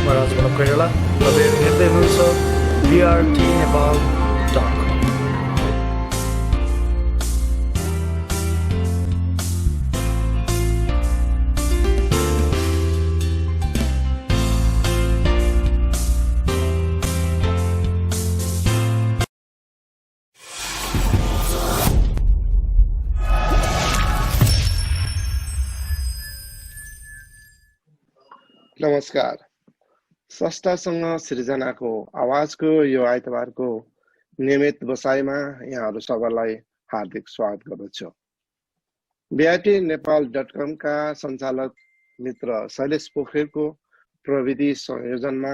म राजमोहन कोइराला। तपाईहरु हेर्दै हुनुहुन्छ brtnepal.com। नमस्कार। स्रष्टासँग सृजनाको आवाजको यो आइतबारको नियमित बसाइमा यहाँहरू सबैलाई हार्दिक स्वागत गर्दछु। brtnepal.com का सञ्चालक मित्र शैलेश पोखरेलको प्रविधि संयोजनमा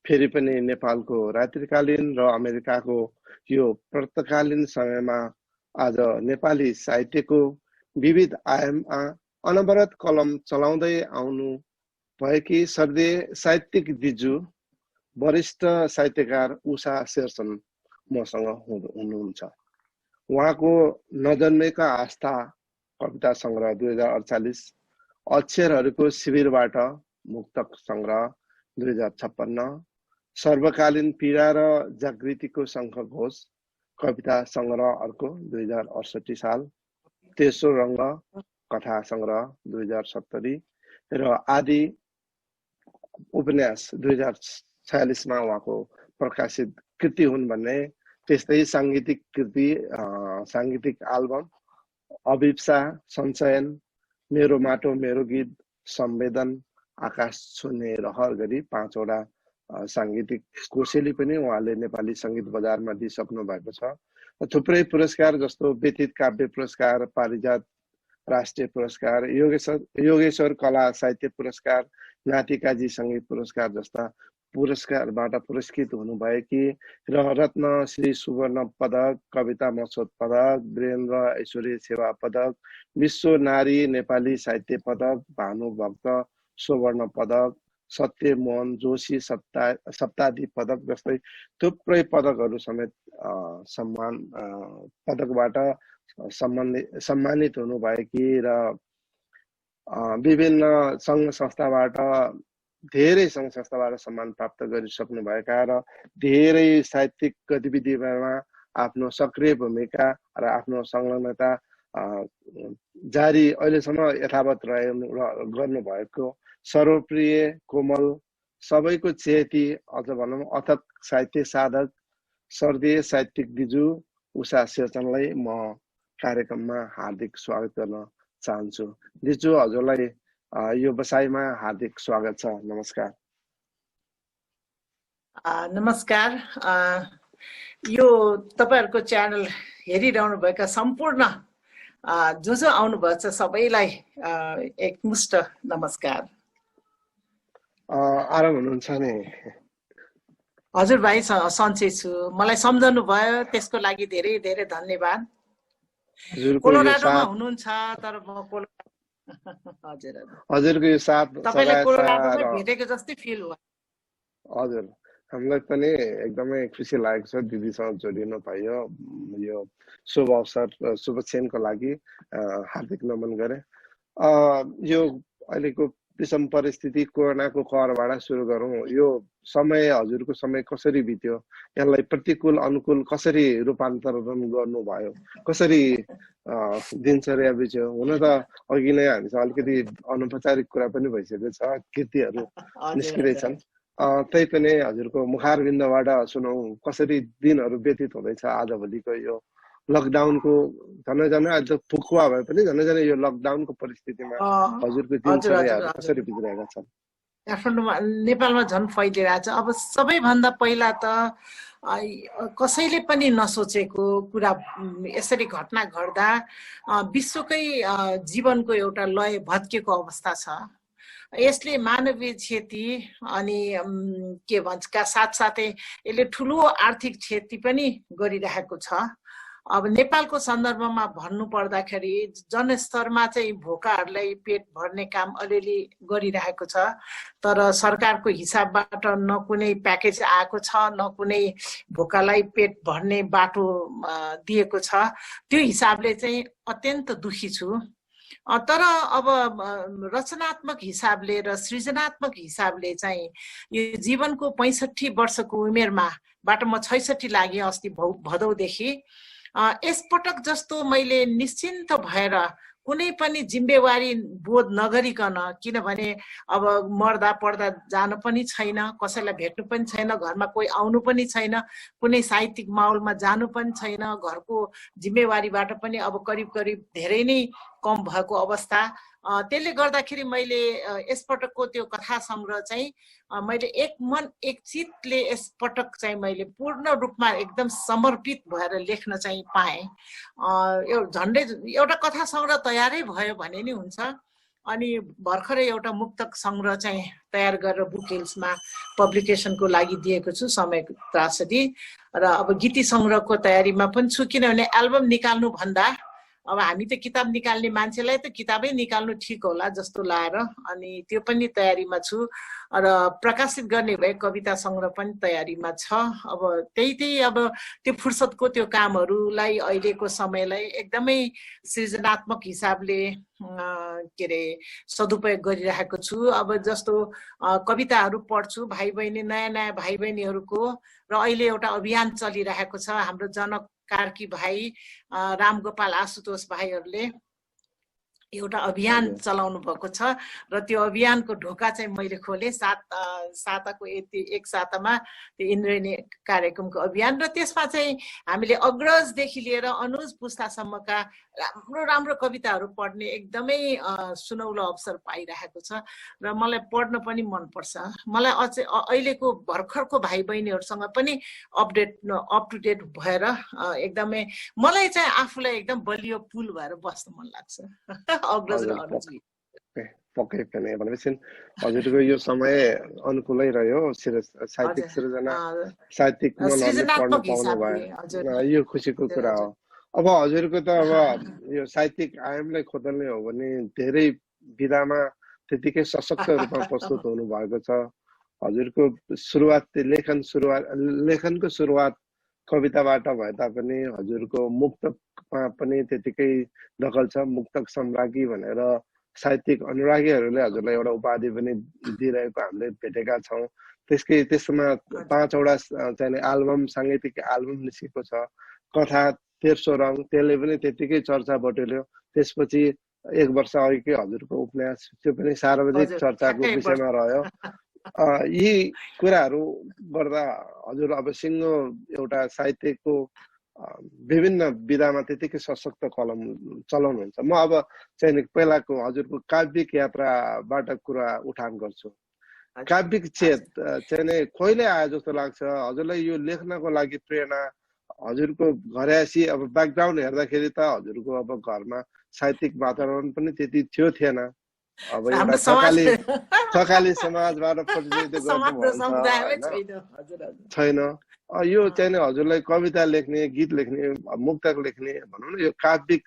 फेरि पनि नेपालको रात्रिकालीन र अमेरिकाको यो प्रातःकालीन समयमा आज नेपाली साहित्यको विविध आयाममा अनवरत कलम चलाउँदै आउनु भएकी सर्दीय साहित्यिक दिजु वरिष्ठ साहित्यकार उषा शेरचन मसँग हुनुहुन्छ। उहाँको नजन्मेका आस्था कविता सङ्ग्रह 2048, अक्षरहरूको शिविरबाट मुक्तक सङ्ग्रह 2056, सर्वकालीन पीडा र जागृतिको शङ्खघोष कविता सङ्ग्रह अर्को 2068 साल, तेस्रो रङ्ग कथा सङ्ग्रह 2070 र आदि उपन्यास 2046 मा उहाँको प्रकाशित कृति हुन् भन्ने, त्यस्तै साङ्गीतिक कृति साङ्गीतिक एल्बम अभिप्सा, सञ्चयन, मेरो माटो मेरो गीत, संवेदन, आकाश छुने रहर गरी 5 वटा साङ्गीतिक कोसेली पनि उहाँले नेपाली सङ्गीत बजारमा दिइसक्नु भएको छ। थुप्रै पुरस्कार जस्तो व्यतीत काव्य पुरस्कार, पारिजात राष्ट्रिय पुरस्कार, योगेश्वर कला साहित्य पुरस्कार, नातिकाजी सङ्गीत पुरस्कार जस्ता पुरस्कारबाट पुरस्कृत हुनुभएकी र रत्न श्री सुवर्ण पदक, कविता महोत्सव पदक, वीरेन्द्र ऐश्वर्य सेवा पदक, विश्व नारी नेपाली साहित्य पदक, भानुभक्त स्वर्ण पदक, सत्य मोहन जोशी सप्तादी पदक जस्तै थुप्रै पदकहरू समेत पदकबाट सम्मानित हुनुभएकी र विभिन्न सङ्घ संस्थाबाट सम्मान प्राप्त गरिसक्नुभएका र धेरै साहित्यिक गतिविधिमा आफ्नो सक्रिय भूमिका र आफ्नो संलग्नता जारी अहिलेसम्म यथावत गर्नुभएको सर्वप्रिय, कोमल, सबैको चेती, अझ भनौँ अथक साहित्य साधक, सर्दीय साहित्यिक दिजु उषा शेरचनलाई म कार्यक्रममा हार्दिक स्वागत गर्न चाहन्छु। दिजु, हजुरलाई यो बसाइमा हार्दिक स्वागत छ। नमस्कार। नमस्कार। यो तपाईहरुको च्यानल हेरिरहनु भएका सम्पूर्ण जो आउनुभएको छ सबैलाई एकमुष्ट नमस्कार। आराम हुनुहुन्छ नि? हजुर भाइ, सन्चै छु। मलाई सम्झनु भयो त्यसको लागि धेरै धेरै धन्यवाद। कोलोराडोमा हुनुहुन्छ तर म हजुरको यो साथ तपाईले कोलोराडोमै भेटेको जस्तै फिल भयो। हजुर, हामीलाई पनि एकदमै खुसी लागेको छ दिदीसँग जोडिनु भयो। यो शुभ अवसर, शुभ क्षणको लागि हार्दिक नमन गरे। यो अहिलेको विषम परिस्थिति कोरोनाको कहरबाट सुरु गरौँ। यो समय, हजुरको समय कसरी बित्यो? यसलाई प्रतिकूल अनुकूल कसरी रूपान्तरण गर्नुभयो? कसरी दिनचर्या बित्यो? हुन त अघि नै हामीसँग अलिकति अनौपचारिक कुरा पनि भइसकेको छ, कृतिहरू निस्किँदै छन्। तैपनि हजुरको मुखारविन्दबाट सुनौँ, कसरी दिनहरू व्यतीत हुँदैछ आजभोलिको यो लकडाउनको झनै आज फुकुवा भए पनि झनै यो लकडाउनको परिस्थितिमा हजुरको दिनचर्याहरू कसरी बितिरहेका छन्? काठमाडौँमा, नेपालमा झन् फैलिरहेछ। अब सबैभन्दा पहिला त कसैले पनि नसोचेको कुरा यसरी घटना घट्दा विश्वकै जीवनको एउटा लय भत्केको अवस्था छ। यसले मानवीय क्षति अनि के भन्छ का साथसाथै यसले ठुलो आर्थिक क्षति पनि गरिरहेको छ। अब नेपालको सन्दर्भमा भन्नु पर्दाखेरि जनस्तरमा चाहिँ भोकाहरूलाई पेट भर्ने काम अलिअलि गरिरहेको छ, तर सरकारको हिसाबबाट न कुनै प्याकेज आएको छ, न कुनै भोकालाई पेट भर्ने बाटो दिएको छ। त्यो हिसाबले चाहिँ अत्यन्त दुखी छु। तर अब रचनात्मक हिसाबले र सृजनात्मक हिसाबले चाहिँ यो जीवनको 65 वर्षको उमेरमाबाट म 66 लागेँ अस्ति भदौदेखि। यसपटक जस्तो मैले निश्चिन्त भएर कुनै पनि जिम्मेवारी बोध नगरिकन, किनभने अब मर्दा पर्दा जान पनि छैन, कसैलाई भेट्नु पनि छैन, घरमा कोही आउनु पनि छैन, कुनै साहित्यिक माहौलमा जानु पनि छैन, घरको जिम्मेवारीबाट पनि अब करिब करिब धेरै नै कम भएको अवस्था। त्यसले गर्दाखेरि मैले यसपटकको त्यो कथा सङ्ग्रह चाहिँ मैले एक मन एक चितले यसपटक चाहिँ मैले पूर्ण रूपमा एकदम समर्पित भएर लेख्न चाहिँ पाएँ। झन्डै एउटा कथा सङ्ग्रह तयारै भयो भने नि हुन्छ। अनि भर्खरै एउटा मुक्तक सङ्ग्रह चाहिँ तयार गरेर बुक हिल्समा पब्लिकेसनको लागि दिएको छु, समय त्रासदी। र अब गीति सङ्ग्रहको तयारीमा पनि छु, किनभने एल्बम निकाल्नु भन्दा अब हामी त किताब निकाल्ने मान्छेलाई त किताबै निकाल्नु ठिक होला जस्तो लाएर अनि त्यो पनि तयारीमा छु। र प्रकाशित गर्ने भए कविता सङ्ग्रह पनि तयारीमा छ। अब त्यही अब त्यो फुर्सदको त्यो कामहरूलाई अहिलेको समयलाई एकदमै सृजनात्मक हिसाबले के अरे सदुपयोग गरिरहेको छु। अब जस्तो कविताहरू पढ्छु, भाइ बहिनी नयाँ नयाँ भाइ बहिनीहरूको, र अहिले एउटा अभियान चलिरहेको छ हाम्रो जनक कार्की भाइ, रामगोपाल आशुतोष भाइहरूले एउटा अभियान चलाउनु भएको छ। र त्यो अभियानको ढोका चाहिँ मैले खोलेँ साताको एक सातामा त्यो इन्द्रेणी कार्यक्रमको अभियान। र त्यसमा चाहिँ हामीले अग्रजदेखि लिएर अनुज पुस्तासम्मका राम्रो राम्रो कविताहरू पढ्ने एकदमै सुनौलो अवसर पाइरहेको छ र मलाई पढ्न पनि मनपर्छ। मलाई अझै अहिलेको भर्खरको भाइ बहिनीहरूसँग पनि अप टु डेट भएर एकदमै मलाई चाहिँ आफूलाई एकदम बलियो पुल भएर बस्न मन लाग्छ। अग्रज र अनुज पक्कै पनि भनेपछि हजुरको यो समय अनुकूलै रह्यो, साहित्यिक सृजना साहित्यिक मनहरूले पढ्न पाउनु भयो, यो खुसीको कुरा हो। अब हजुरको त अब यो साहित्यिक आयामलाई खोतल्ने हो भने धेरै विधामा त्यतिकै सशक्त रूपमा प्रस्तुत हुनु भएको छ। हजुरको सुरुवात लेखनको सुरुवात कविताबाट भए तापनि हजुरको मुक्तकमा पनि त्यतिकै दखल छ। मुक्तक सम्राज्ञी भनेर साहित्यिक अनुरागीहरूले हजुरलाई एउटा उपाधि पनि दिइरहेको हामीले भेटेका छौँ। त्यसमा 5 वटा चाहिँ एल्बम, साङ्गीतिक एल्बम निस्केको छ। कथा तेर्सो रङ, त्यसले पनि त्यतिकै चर्चा बटुल्यो। त्यसपछि 1 वर्ष अघिकै हजुरको उपन्यास, त्यो पनि सार्वजनिक चर्चाको विषयमा रह्यो। यी कुराहरू गर्दा हजुर अब सिङ्गो एउटा साहित्यको विभिन्न विधामा त्यतिकै सशक्त कलम चलाउनुहुन्छ। म अब चाहिँ पहिलाको हजुरको काव्यिक यात्राबाट कुरा उठान गर्छु। काव्यिक चेत चाहिँ कहिले आयो जस्तो लाग्छ हजुरलाई? यो लेख्नको लागि प्रेरणा हजुरको घरयासी अब ब्याकग्राउन्ड हेर्दाखेरि त हजुरको अब घरमा साहित्यिक वातावरण पनि त्यति थियो थिएन। अब एउटा थकाली समाजबाट प्रतिनिधित्व छैन। यो चाहिँ हजुरलाई कविता लेख्ने, गीत लेख्ने, मुक्तक लेख्ने भनौँ न, यो काव्यिक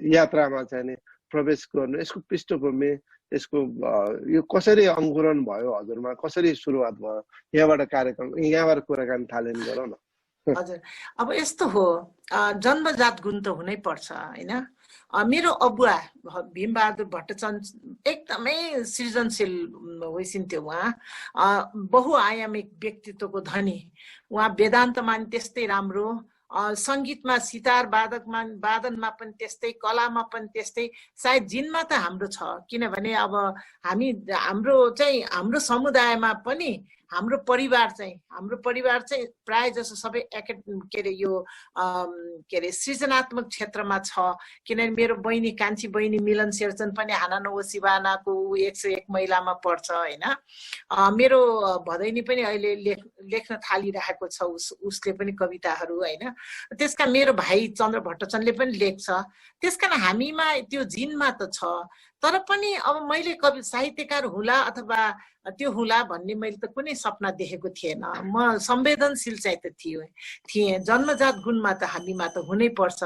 यात्रामा चाहिँ प्रवेश गर्नु, यसको पृष्ठभूमि, यसको यो कसरी अङ्कुरण भयो हजुरमा, कसरी सुरुवात भयो? यहाँबाट कुराकानी थालनी गरौँ न। हजुर, अब यस्तो हो, जन्मजात गुण त हुनै पर्छ होइन। मेरो अबुवा भीमबहादुर भट्टचन्द एकदमै सृजनशील होइसिन्थ्यो। उहाँ बहुआयामिक व्यक्तित्वको धनी। उहाँ वेदान्तमा पनि त्यस्तै राम्रो, सङ्गीतमा सितार वादनमा पनि त्यस्तै, कलामा पनि त्यस्तै। सायद जिनमा त हाम्रो छ, किनभने अब हाम्रो समुदायमा पनि हाम्रो परिवार चाहिँ प्राय जसो सबै के अरे यो के अरे सृजनात्मक क्षेत्रमा छ। किनभने मेरो बहिनी, कान्छी बहिनी मिलन शेरचन पनि हानानो सिवानाको 101 महिलामा पर्छ होइन। मेरो भदैनी पनि अहिले लेख्न थालिरहेको छ, उसले पनि कविताहरू होइन। त्यसका मेरो भाइ चन्द्र भट्टचन्दले पनि लेख्छ। त्यसकारण हामीमा त्यो जिनमा त छ। तर पनि अब मैले कवि साहित्यकार हुला अथवा त्यो हुला भन्ने मैले त कुनै सपना देखेको थिएन। म संवेदनशील चाहिँ त थिएँ। जन्मजात गुणमा त हामीमा त हुनै पर्छ।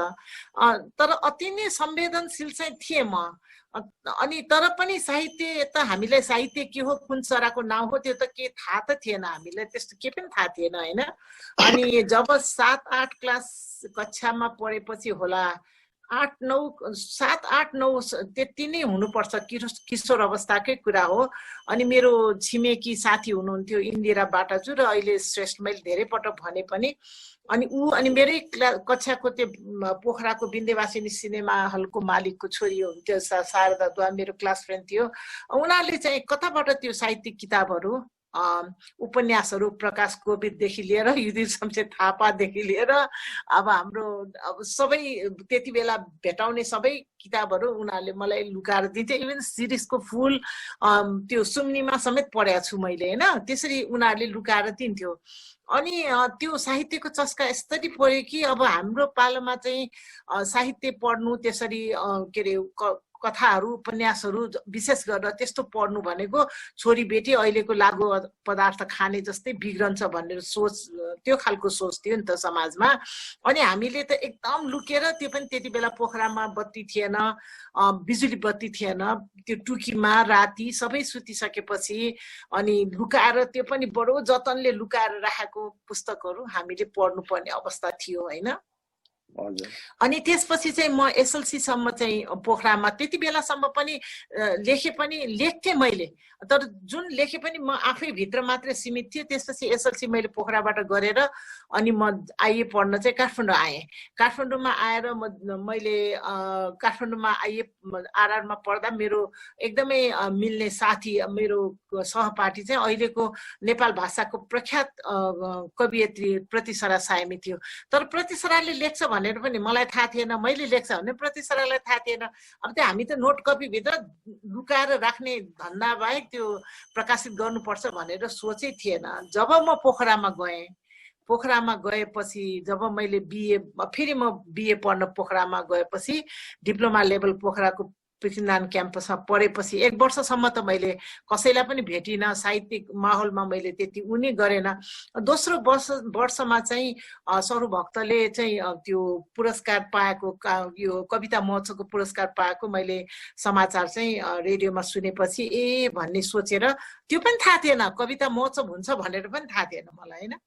तर अति नै संवेदनशील चाहिँ थिएँ म। अनि तर पनि साहित्य त हामीलाई साहित्य के हो, कुन चराको नाम हो, त्यो त के थाहा त थिएन हामीलाई, त्यस्तो के पनि थाहा थिएन होइन। अनि जब 7-8 क्लास कक्षामा पढेपछि होला 7, 8, 9 त्यति नै हुनुपर्छ, किशोर अवस्थाकै कुरा हो। अनि मेरो छिमेकी साथी हुनुहुन्थ्यो इन्दिरा बाटाजु, र अहिले श्रेष्ठ, मैले धेरै पटक भने पनि। अनि अनि मेरै कक्षाको त्यो पोखराको विन्ध्यवासिनी सिनेमा हलको मालिकको छोरी हुन्थ्यो शारदा दुवा, मेरो क्लास फ्रेन्ड थियो। उनीहरूले चाहिँ कताबाट त्यो साहित्यिक किताबहरू, उपन्यासहरू, प्रकाश कोविददेखि लिएर युधिष्ठिर शमशेर थापादेखि लिएर अब हाम्रो सबै त्यति बेला भेटाउने सबै किताबहरू उनीहरूले मलाई लुकाएर दिन्थे। इभन शिरीषको फुल त्यो सुम्नीमा समेत पढेको छु मैले होइन, त्यसरी उनीहरूले लुकाएर दिन्थ्यो। अनि त्यो साहित्यको चस्का यसरी पर्यो कि अब हाम्रो पालोमा चाहिँ साहित्य पढ्नु, त्यसरी के अरे कथाहरू, उपन्यासहरू विशेष गरेर त्यस्तो पढ्नु भनेको छोरी बेटी अहिलेको लागु पदार्थ खाने जस्तै बिग्रन्छ भनेर सोच, त्यो खालको सोच थियो नि त समाजमा। अनि हामीले त एकदम लुकेर, त्यो पनि त्यति बेला पोखरामा बत्ती थिएन, बिजुली बत्ती थिएन, त्यो टुकीमा राति सबै सुतिसकेपछि अनि लुकाएर, त्यो पनि बडो जतनले लुकाएर राखेको पुस्तकहरू हामीले पढ्नुपर्ने अवस्था थियो होइन। अनि त्यसपछि चाहिँ म एसएलसी सम्म चाहिँ पोखरामा, त्यति बेलासम्म पनि लेख्थेँ मैले, तर जुन लेखे पनि म आफै भित्र मात्रै सीमित थियो। त्यसपछि एसएलसी मैले पोखराबाट गरेर अनि म आइए पढ्न चाहिँ काठमाडौँ आएँ। काठमाडौँमा आएर मैले काठमाडौँमा आइए आरआरमा पढ्दा मेरो एकदमै मिल्ने साथी, मेरो सहपाठी चाहिँ अहिलेको नेपाल भाषाको प्रख्यात कवियत्री प्रतिसरा सायमी थियो। तर प्रतिसराले लेख्छ भनेर पनि मलाई थाहा थिएन, मैले लेख्छ भने प्रतिसरालाई थाहा थिएन। अब त्यो हामी त नोट कपीभित्र लुकाएर राख्ने धन्दा बाहेक त्यो प्रकाशित गर्नुपर्छ भनेर सोचै थिएन। जब म पोखरामा गएपछि, जब मैले फेरि म बिए पढ्न पोखरामा गएपछि, डिप्लोमा लेभल पोखराको पृथ्वीनारायण क्याम्पसमा पढेपछि 1 वर्षसम्म त मैले कसैलाई पनि भेटिनँ, साहित्यिक माहौलमा मैले त्यति उनी गरेन। दोस्रो वर्षमा चाहिँ सरू भक्तले चाहिँ त्यो पुरस्कार पाएको, यो कविता महोत्सवको पुरस्कार पाएको मैले समाचार चाहिँ रेडियोमा सुनेपछि ए भन्ने सोचेर, त्यो पनि थाहा थिएन कविता महोत्सव हुन्छ भनेर पनि थाहा थिएन मलाई होइन।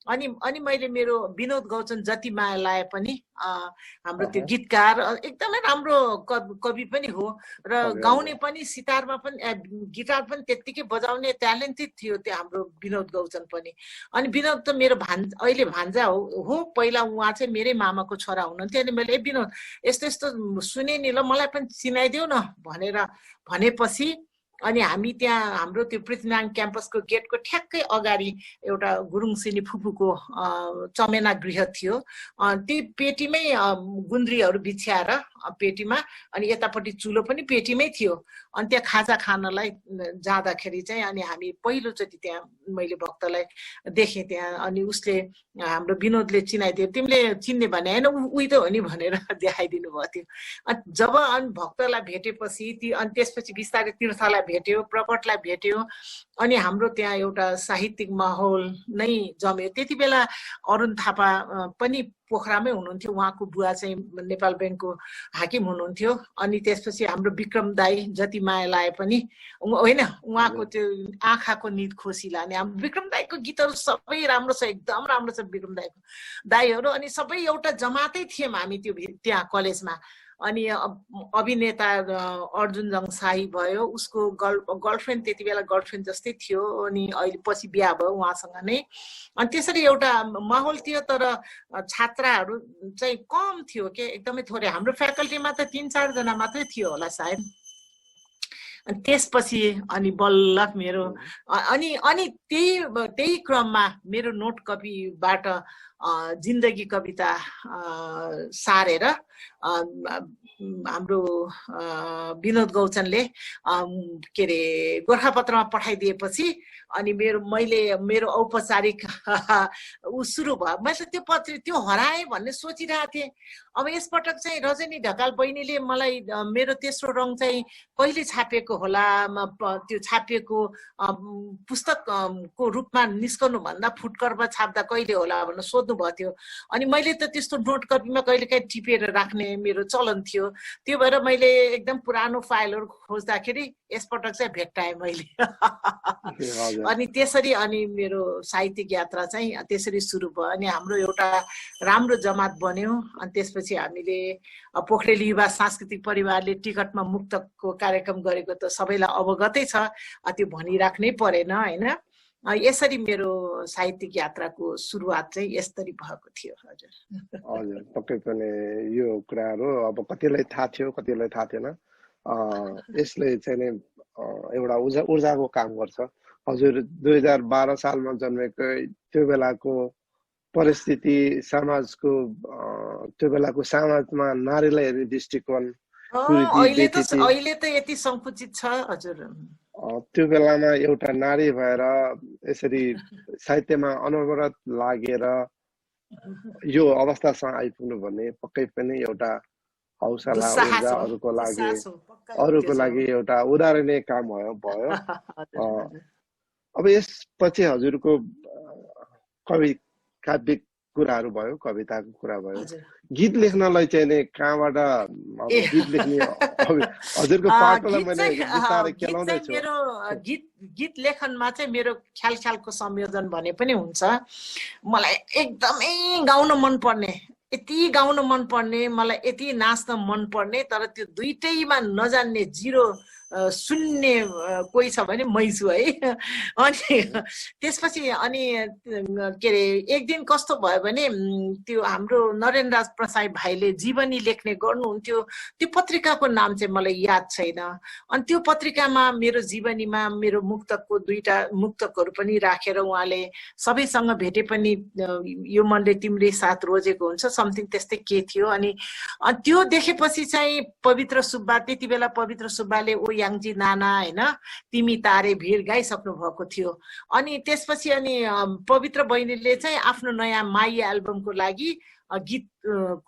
अनि मैले मेरो विनोद गौचन जति माया लाए पनि हाम्रो त्यो गीतकार, एकदमै राम्रो कवि पनि हो र गाउने पनि, सितारमा पनि, गिटार पनि त्यत्तिकै बजाउने ट्यालेन्टेड थियो त्यो हाम्रो विनोद गौचन पनि। अनि विनोद त मेरो अहिले भान्जा हो, पहिला उहाँ चाहिँ मेरै मामाको छोरा हुनुहुन्थ्यो। अनि मैले विनोद यस्तो यस्तो सुने नि, ल मलाई पनि चिनाइदेऊ न भनेपछि अनि हामी त्यहाँ हाम्रो त्यो पृथ्वीनारायण क्याम्पसको गेटको ठ्याक्कै अगाडि एउटा गुरुङ सिनी फुपूको चमेना गृह थियो। ती पेटीमै गुन्द्रीहरू बिछ्याएर पेटीमा, अनि यतापट्टि चुलो पनि पेटीमै थियो। अनि त्यहाँ खाजा खानलाई जाँदाखेरि चाहिँ अनि हामी पहिलोचोटि त्यहाँ मैले भक्तलाई देखेँ त्यहाँ। अनि उसले, हाम्रो विनोदले चिनाइदियो, तिमीले चिन्ने भने होइन, उही त हो नि भनेर देखाइदिनु भएको थियो। अनि जब अनि भक्तलाई भेटेपछि अनि त्यसपछि बिस्तारै तीर्थलाई भेट्यो, प्रकटलाई भेट्यो, अनि हाम्रो त्यहाँ एउटा साहित्यिक माहौल नै जम्यो। त्यति बेला अरुण थापा पनि पोखरामै हुनुहुन्थ्यो, उहाँको बुवा चाहिँ नेपाल ब्याङ्कको हाकिम हुनुहुन्थ्यो। अनि त्यसपछि हाम्रो विक्रम दाई जति माया लाए पनि होइन, उहाँको त्यो आँखाको निद खोसी लाने, हाम्रो विक्रम दाईको गीतहरू सबै राम्रो छ, एकदम राम्रो छ विक्रम दाईको दाईहरू। अनि सबै एउटा जमातै थियौँ हामी त्यो त्यहाँ कलेजमा। अनि अभिनेता अर्जुन जङसाही भयो, उसको गर्लफ्रेन्ड त्यति बेला गर्लफ्रेन्ड जस्तै थियो, अनि अहिले पछि बिहा भयो उहाँसँग नै। अनि त्यसरी एउटा माहौल थियो। तर छात्राहरू चाहिँ कम थियो के, एकदमै थोरै। हाम्रो फ्याकल्टीमा त 3-4 जना मात्रै थियो होला सायद। अनि त्यसपछि अनि बल्ल मेरो अनि त्यही क्रममा मेरो नोट कपीबाट जिन्दगी कविता सारेर हाम्रो विनोद गौचनले के अरे गोर्खापत्रमा पठाइदिएपछि अनि मेरो औपचारिक सुरु भयो। मैले त्यो हराएँ भन्ने सोचिरहेको थिएँ। अब यसपटक चाहिँ रजनी ढकाल बहिनीले मलाई मेरो तेस्रो रङ चाहिँ कहिले छापिएको होला, त्यो छापिएको पुस्तकको रूपमा निस्कनु भन्दा फुटकरमा छाप्दा कहिले होला भनेर सोध्नु सोध्नु भएको थियो अनि मैले त त्यस्तो नोट कपीमा कहिलेकाहीँ टिपेर राख्ने मेरो चलन थियो त्यो भएर मैले एकदम पुरानो फाइलहरू खोज्दाखेरि यसपटक चाहिँ भेट्टाएँ मैले अनि त्यसरी अनि मेरो साहित्यिक यात्रा चाहिँ त्यसरी सुरु भयो अनि हाम्रो एउटा राम्रो जमात बन्यो अनि त्यसपछि हामीले पोखरेल युवा सांस्कृतिक परिवारले टिकटमा मुक्तकको कार्यक्रम गरेको त सबैलाई अवगतै छ त्यो भनिराख्नै परेन हैन यसरी मेरो साहित्यिक यात्राको सुरुवात चाहिँ यसरी भएको थियो हजुर हजुर पक्कै पनि यो कुराहरू अब कतिलाई थाहा थियो कतिलाई थाहा थिएन यसले चाहिँ नि एउटा ऊर्जाको काम गर्छ हजुर 2012 सालमा जन्मेको त्यो बेलाको परिस्थिति समाजको त्यो बेलाको समाजमा नारीलाई हेर्ने दृष्टिकोण अहिले त यति संकुचित छ हजुर त्यो बेलामा एउटा नारी भएर यसरी साहित्यमा अनवरत लागेर यो अवस्थासम्म आइपुग्नु भने पक्कै पनि एउटा हौसला ऊर्जा अरूको लागि एउटा उदाहरणीय काम भयो अब यसपछि हजुरको कवि काव्यिक कुराहरू भयो कविताको कुरा भयो गीत लेख्नलाई चाहिँ नि कहाँबाट गीत लेख्ने हजुरको पाटोलाई मैले बिस्तारै केलाउँदै छु मेरो गीत लेखनमा चाहिँ मेरो ख्यालको संयोजन भने पनि हुन्छ मलाई एकदमै गाउन मन पर्ने यति गाउन मन पर्ने मलाई यति नाच्न मन पर्ने तर त्यो दुईटैमा नजान्ने जिरो सुन्ने कोही छ भने मै छु है अनि त्यसपछि अनि के अरे एक दिन कस्तो भयो भने त्यो हाम्रो नरेन्द्र राज प्रसाई भाइले जीवनी लेख्ने गर्नुहुन्थ्यो त्यो पत्रिकाको नाम चाहिँ मलाई याद छैन अनि त्यो पत्रिकामा मेरो जीवनीमा मेरो मुक्तकको दुईटा मुक्तकहरू पनि राखेर उहाँले सबैसँग भेटे पनि यो मनले तिम्रै साथ रोजेको हुन्छ समथिङ त्यस्तै के थियो अनि त्यो देखेपछि चाहिँ पवित्र सुब्बा त्यति बेला पवित्र सुब्बाले याङजी नाना हैन तिमी तारे भिर गाइसक्नु भएको थियो अनि त्यसपछि अनि पवित्र बहिनीले चाहिँ आफ्नो नयाँ माई एल्बमको लागि गीत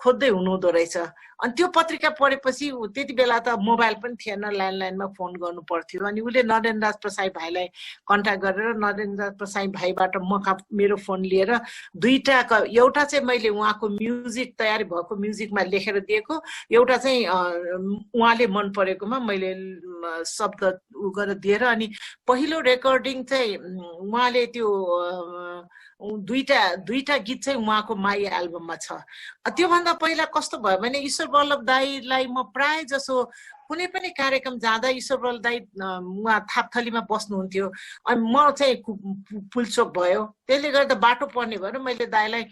खोज्दै हुनुहुँदो रहेछ अनि त्यो पत्रिका पढेपछि त्यति बेला त मोबाइल पनि थिएन ल्यान्डलाइनमा फोन गर्नु पर्थ्यो अनि उले नरेन्द्र राज प्रसाई भाइलाई कन्ट्याक्ट गरेर नरेन्द्र राज प्रसाई भाइबाट मेरो फोन लिएर दुईटा एउटा चाहिँ मैले उहाँको म्युजिक तयारी भएको म्युजिकमा लेखेर दिएको एउटा चाहिँ उहाँले मन परेकोमा मैले शब्द उ गरेर दिएर अनि पहिलो रेकर्डिङ चाहिँ उहाँले त्यो दुईटा गीत चाहिँ उहाँको माई एल्बममा छ त्योभन्दा पहिला कस्तो भयो भने ईश्वर वल्लभ दाईलाई म प्राय जसो कुनै पनि कार्यक्रम जाँदा ईश्वर वल्लभ दाई उहाँ थापथलीमा बस्नुहुन्थ्यो अनि म चाहिँ पुलचोक भयो त्यसले गर्दा बाटो पर्ने भएर मैले दाईलाई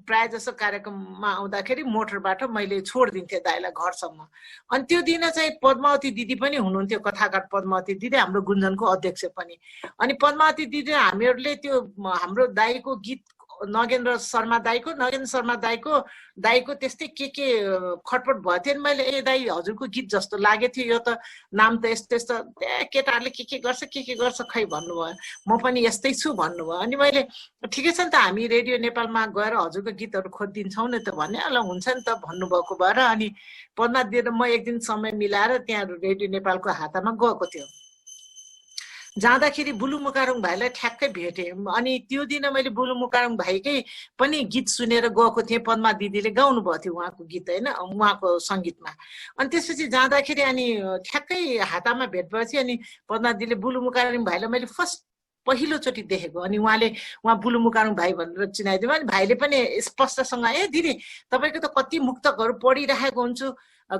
प्राय जसो कार्यक्रममा आउँदाखेरि मोटरबाट मैले छोडिदिन्थेँ दाईलाई घरसम्म अनि त्यो दिन चाहिँ पद्मावती दिदी पनि हुनुहुन्थ्यो कथाकार पद्मावती दिदी हाम्रो गुन्जनको अध्यक्ष पनि अनि पद्मावती दिदी हामीहरूले त्यो हाम्रो दाईको गीत नगेन्द्र शर्मा दाईको त्यस्तै के खटपट भयो थियो नि मैले ए दाई हजुरको गीत जस्तो लागेको थियो यो त नाम त यस्तो केटाहरूले के गर्छ खै भन्नुभयो म पनि यस्तै छु भन्नुभयो अनि मैले ठिकै छ नि त हामी रेडियो नेपालमा गएर हजुरको गीतहरू खोजिदिन्छौँ नि त भने ल हुन्छ नि त भन्नुभएको भएर अनि पद्मा दिएर म एक दिन समय मिलाएर त्यहाँ रेडियो नेपालको हातामा गएको थियो जाँदाखेरि बुलु मुकारुङ भाइलाई ठ्याक्कै भेटेँ अनि त्यो दिन मैले बुलु मुकारुङ भाइकै पनि गीत सुनेर गएको थिएँ पद्मा दिदीले गाउनु भएको थियो उहाँको गीत होइन उहाँको सङ्गीतमा अनि त्यसपछि जाँदाखेरि अनि ठ्याक्कै हातामा भेट भएपछि अनि पद्मा दिदीले बुलु मुकारुङ भाइलाई मैले पहिलोचोटि देखेको अनि उहाँ बुलु मुकारुङ भाइ भनेर चिनाइदियो अनि भाइले पनि स्पष्टसँग ए दिदी तपाईँको त कति मुक्तकहरू पढिरहेको हुन्छु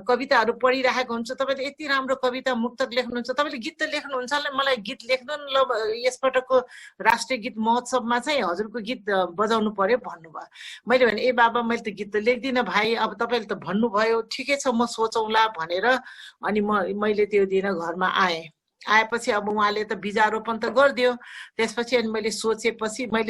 कविताहरू पढिरहेको हुन्छ तपाईँले यति राम्रो कविता मुक्तक लेख्नुहुन्छ तपाईँले गीत त लेख्नुहुन्छ मलाई गीत लेख्नु ल यसपटकको राष्ट्रिय गीत महोत्सवमा चाहिँ हजुरको गीत बजाउनु पर्यो भन्नुभयो मैले भने ए बाबा मैले त गीत त लेख्दिनँ भाइ अब तपाईँले त भन्नुभयो ठिकै छ म सोचौँला भनेर अनि मैले त्यो दिन घरमा आएपछि अब उहाँले त बीजारोपण त गरिदियो त्यसपछि अनि मैले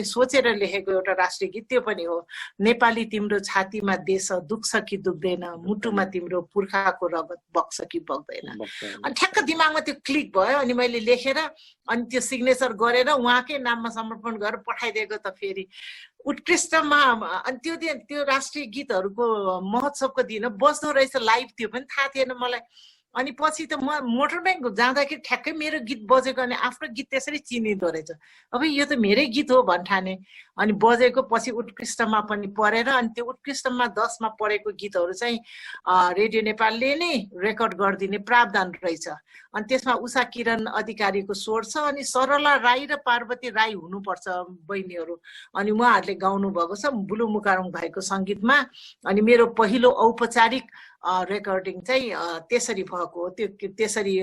सोचेर लेखेको एउटा राष्ट्रिय गीत त्यो पनि हो नेपाली तिम्रो छातीमा देश दुख्छ कि दुख्दैन मुटुमा तिम्रो पुर्खाको रगत बग्छ कि बग्दैन अनि ठ्याक्क दिमागमा त्यो क्लिक भयो अनि मैले लेखेर अनि त्यो सिग्नेचर गरेर उहाँकै नाममा समर्पण गरेर पठाइदिएको त फेरि उत्कृष्टमा अनि त्यो राष्ट्रिय गीतहरूको महोत्सवको दिन बस्दो रहेछ लाइभ त्यो पनि थाहा थिएन मलाई अनि पछि त म मोटरबाइक जाँदाखेरि ठ्याक्कै मेरो गीत बजेको अनि आफ्नो गीत त्यसरी चिनिँदो रहेछ। अब यो त मेरै गीत हो भन्ठाने अनि बजेको पछि उत्कृष्टमा पनि पढेर अनि त्यो उत्कृष्टमा 10 मा पढेको गीतहरू चाहिँ रेडियो नेपालले नै रेकर्ड गरिदिने प्रावधान रहेछ। अनि त्यसमा उषा किरण अधिकारीको स्वर छ अनि सरला राई र पार्वती राई हुनुपर्छ बहिनीहरू अनि उहाँहरूले गाउनु भएको छ बुलु मुकारुङ भाइको सङ्गीतमा। अनि मेरो पहिलो औपचारिक रेकर्डिङ चाहिँ त्यसरी भएको हो। त्यसरी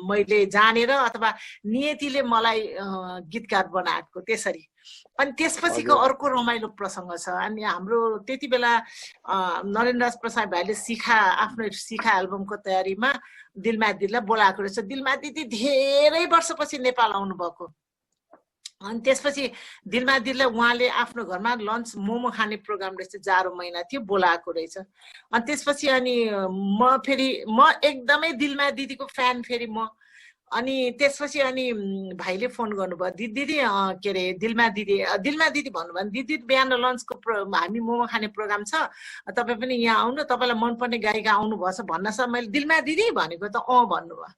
मैले जानेर अथवा नियतिले मलाई गीतकार बनाएको त्यसरी। अनि त्यसपछिको अर्को रमाइलो प्रसङ्ग छ। अनि हाम्रो त्यति बेला नरेन्द्र प्रसाद भाइले आफ्नो शिखा एल्बमको तयारीमा दिलमा दिदीलाई बोलाएको रहेछ। दिलमा दिदी धेरै वर्षपछि नेपाल आउनुभएको। अनि त्यसपछि दिलमा दिदीलाई उहाँले आफ्नो घरमा लन्च मोमो खाने प्रोग्राम रहेछ, जाडो महिना थियो, बोलाएको रहेछ। अनि त्यसपछि अनि म एकदमै दिलमा दिदीको फ्यान फेरि म। अनि त्यसपछि अनि भाइले फोन गर्नुभयो, दिदी के अरे दिलमा दिदी भन्नुभयो। दिदी बिहान लन्चको हामी मोमो खाने प्रोग्राम छ, तपाईँ पनि यहाँ आउनु, तपाईँलाई मनपर्ने गायिका आउनुभएछ भन्नुहोस्। मैले दिलमा दिदी भनेको त भन्नुभयो।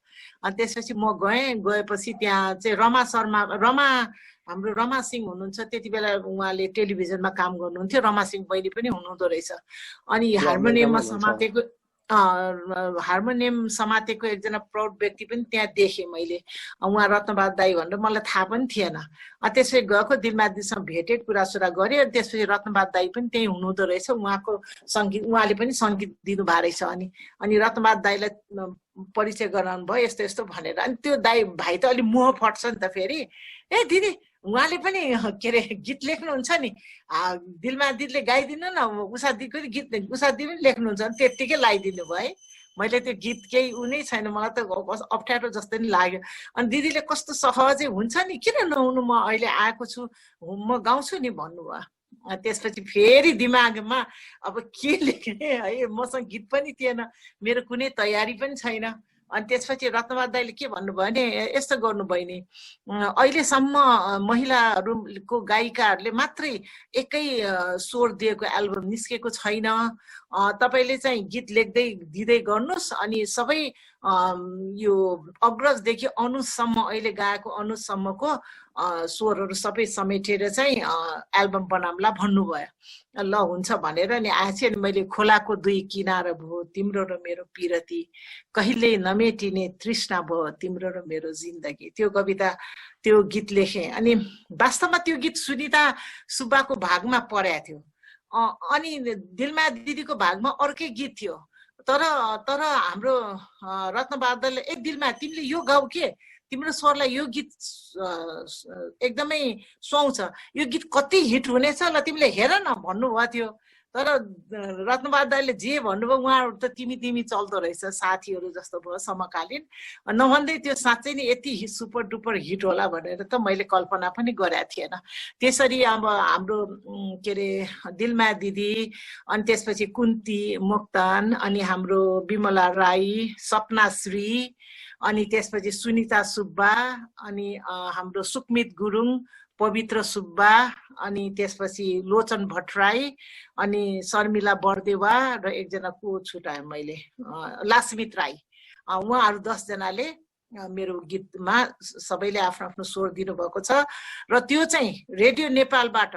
अनि त्यसपछि म गएपछि त्यहाँ चाहिँ हाम्रो रमा सिंह हुनुहुन्छ, त्यति बेला उहाँले टेलिभिजनमा काम गर्नुहुन्थ्यो। रमा सिंह बहिनी पनि हुनुहुँदो रहेछ। अनि हार्मोनियम समातेको एकजना प्रौढ व्यक्ति पनि त्यहाँ देखेँ मैले, उहाँ रत्नबहादुर दाई भनेर, मलाई थाहा पनि थिएन। त्यसपछि गएको दिलमा दिदीसँग भेटेँ, कुरासुरा गरेँ। अनि त्यसपछि रत्नबहादुर दाई पनि त्यहीँ हुनुहुँदो रहेछ, उहाँले पनि सङ्गीत दिनुभएको रहेछ। अनि रत्नबहादुर दाईलाई परिचय गराउनु भयो यस्तो यस्तो भनेर। अनि त्यो भाइ त अलिक मुह फट्छ नि त फेरि, ए दिदी उहाँले पनि के अरे गीत लेख्नुहुन्छ नि, दिलमा दिदीले गाइदिनु न, उषा दिदीको गीत उषा दिदी पनि लेख्नुहुन्छ नि, त्यत्तिकै लगाइदिनु भयो है। मैले त्यो गीत केही उनी छैन, मलाई त अप्ठ्यारो जस्तो नि लाग्यो। अनि दिदीले कस्तो सहजै हुन्छ नि, किन नहुनु, म अहिले आएको छु, म गाउँछु नि भन्नुभयो। त्यसपछि फेरि दिमागमा अब के लेख्ने है, मसँग गीत पनि थिएन, मेरो कुनै तयारी पनि छैन। अनि त्यसपछि रत्नबहादुर दाइले के भन्नुभयो भने, यस्तो गर्नु बहिनी, अहिलेसम्म महिलाहरूको गायिकाहरूले मात्रै एकै स्वर दिएको एल्बम निस्केको छैन, तपाईँले चाहिँ गीत लेख्दै दिँदै गर्नुहोस्। अनि सबै यो अग्रजदेखि अनुजसम्म, अहिले गाएको अनुजसम्मको स्वरहरू सबै समेटेर चाहिँ एल्बम बनाउँला भन्नुभयो। ल हुन्छ भनेर नि आएपछि। अनि मैले खोलाको दुई किनार भयो तिम्रो र मेरो पिरती, कहिले नमेटिने तृष्णा भयो तिम्रो र मेरो जिन्दगी, त्यो कविता त्यो गीत लेखेँ। अनि वास्तवमा त्यो गीत सुनिता सुब्बाको भागमा परेको थियो। अनि दिलमा दिदीको भागमा अर्कै गीत थियो। तर हाम्रो रत्नबहादुरले ए दिलमा तिमीले यो गाऊ के, तिम्रो स्वरलाई यो गीत एकदमै सुहाउँछ, यो गीत कति हिट हुनेछ, ल तिमीले हेर न भन्नुभएको थियो। तर रत्नबहादुरले जे भन्नुभयो उहाँहरू त तिमी चल्दो रहेछ, साथीहरू जस्तो भयो समकालीन, नभन्दै त्यो साँच्चै नै यति सुपर डुपर हिट होला भनेर त मैले कल्पना पनि गरेको थिएन। त्यसरी अब हाम्रो के अरे दिलमा दिदी, अनि त्यसपछि कुन्ती मोक्तान, अनि हाम्रो विमला राई, सपना श्री, अनि त्यसपछि सुनिता सुब्बा, अनि हाम्रो सुकमित गुरुङ, पवित्र सुब्बा, अनि त्यसपछि लोचन भट्टराई, अनि शर्मिला बर्देवा र एकजना को छुटाएँ मैले, लासमित राई, उहाँहरू 10 जनाले मेरो गीतमा सबैले आफ्नो आफ्नो स्वर दिनुभएको छ। र त्यो चाहिँ रेडियो नेपालबाट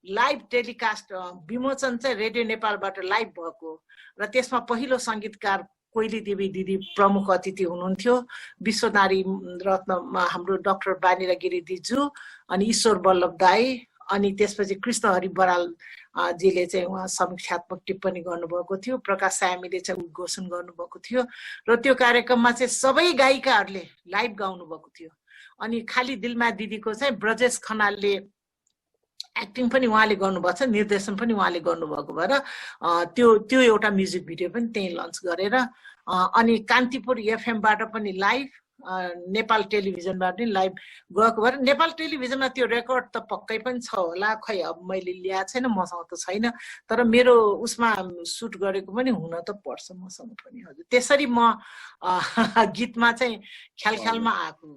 लाइभ टेलिकास्ट विमोचन चाहिँ रेडियो नेपालबाट लाइभ भएको। र त्यसमा पहिलो सङ्गीतकार कोइली देवी दिदी प्रमुख अतिथि हुनुहुन्थ्यो, विश्वनारी रत्न हाम्रो डाक्टर बानिरा गिरी दिजु, अनि ईश्वर बल्लभ दाई, अनि त्यसपछि कृष्णहरि बराल जीले चाहिँ उहाँ समीक्षात्मक टिप्पणी गर्नुभएको थियो, प्रकाश सामीले चाहिँ उद्घोषण गर्नुभएको थियो। र त्यो कार्यक्रममा चाहिँ सबै गायिकाहरूले लाइभ गाउनु भएको थियो। अनि खाली दिलमा दिदीको चाहिँ ब्रजेश खनालले एक्टिङ पनि उहाँले गर्नुभएको छ, निर्देशन पनि उहाँले गर्नुभएको भएर त्यो एउटा म्युजिक भिडियो पनि त्यही लन्च गरेर, अनि कान्तिपुर एफएमबाट पनि लाइभ, नेपाल टेलिभिजनबाट पनि लाइभ गएको भएर नेपाल टेलिभिजनमा त्यो रेकर्ड त पक्कै पनि छ होला, खै अब मैले ल्याएको छैन, मसँग त छैन, तर मेरो उसमा सुट गरेको पनि हुन त पर्छ मसँग पनि। हजुर, त्यसरी म गीतमा चाहिँ ख्यालमा आएको।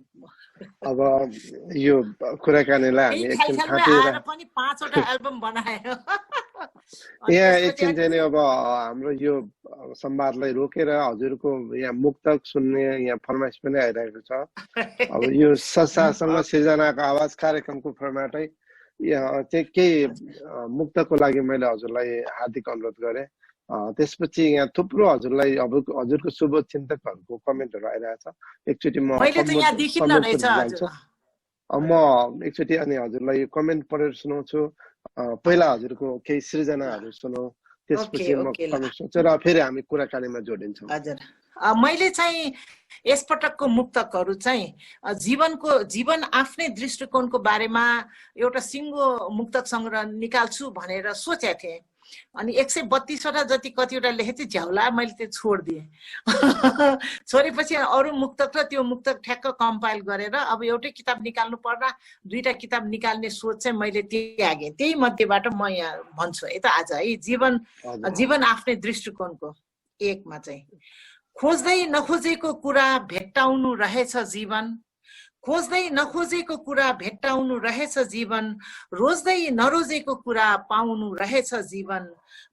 अब यो कुराकानीलाई हामी एकछिन आएर पनि 5 वटा एल्बम बनायो। अनि यहाँ त्यसपछि एकछिन चाहिँ नि अब हाम्रो यो संवादलाई रोकेर हजुरको यहाँ मुक्तक सुन्ने यहाँ फरमाइस पनि आइरहेको छ। अब यो संस्थासँग सिर्जनाको आवाज कार्यक्रमको फर्माटै यहाँ चाहिँ केही मुक्तको लागि मैले हजुरलाई हार्दिक अनुरोध गरेँ। त्यसपछि यहाँ थुप्रो हजुरलाई अब हजुरको शुभचिन्तकहरूको कमेन्टहरू आइरहेछ। एकचोटि म मैले त यहाँ देखिन्न रहेछ हजुर। म एकचोटि अनि हजुरलाई यो कमेन्ट पढेर सुनाउँछु। पहिला हजुरको केही सृजनाहरू सुनौ, त्यसपछि म कमेन्ट सुन्छु र फेरि हामी कुराकानीमा जोडिन्छौँ। हजुर, मैले चाहिँ यसपटकको मुक्तकहरू चाहिँ जीवन आफ्नै दृष्टिकोणको बारेमा एउटा सिङ्गो मुक्तक सङ्ग्रह निकाल्छु भनेर सोचेको थिएँ। अनि 132वटा जति कतिवटा लेखेको थिएँ, झ्याउला मैले त्यो छोडिदिएँ। छोडेपछि अरू मुक्तक र त्यो मुक्तक ठ्याक्क कम्पाइल गरेर अब एउटै किताब निकाल्नु पर्दा 2टा किताब निकाल्ने सोच चाहिँ मैले त्यागेँ। त्यही मध्येबाट म यहाँ भन्छु है त आज है, जीवन आफ्नै दृष्टिकोणको 1मा चाहिँ खोज्दै नखोजेको कुरा भेट्टाउनु रहेछ जीवन, खोज्दै नखोजेको कुरा भेट्टाउनु रहेछ जीवन, रोज्दै नरोजेको कुरा पाउनु रहेछ जीवन,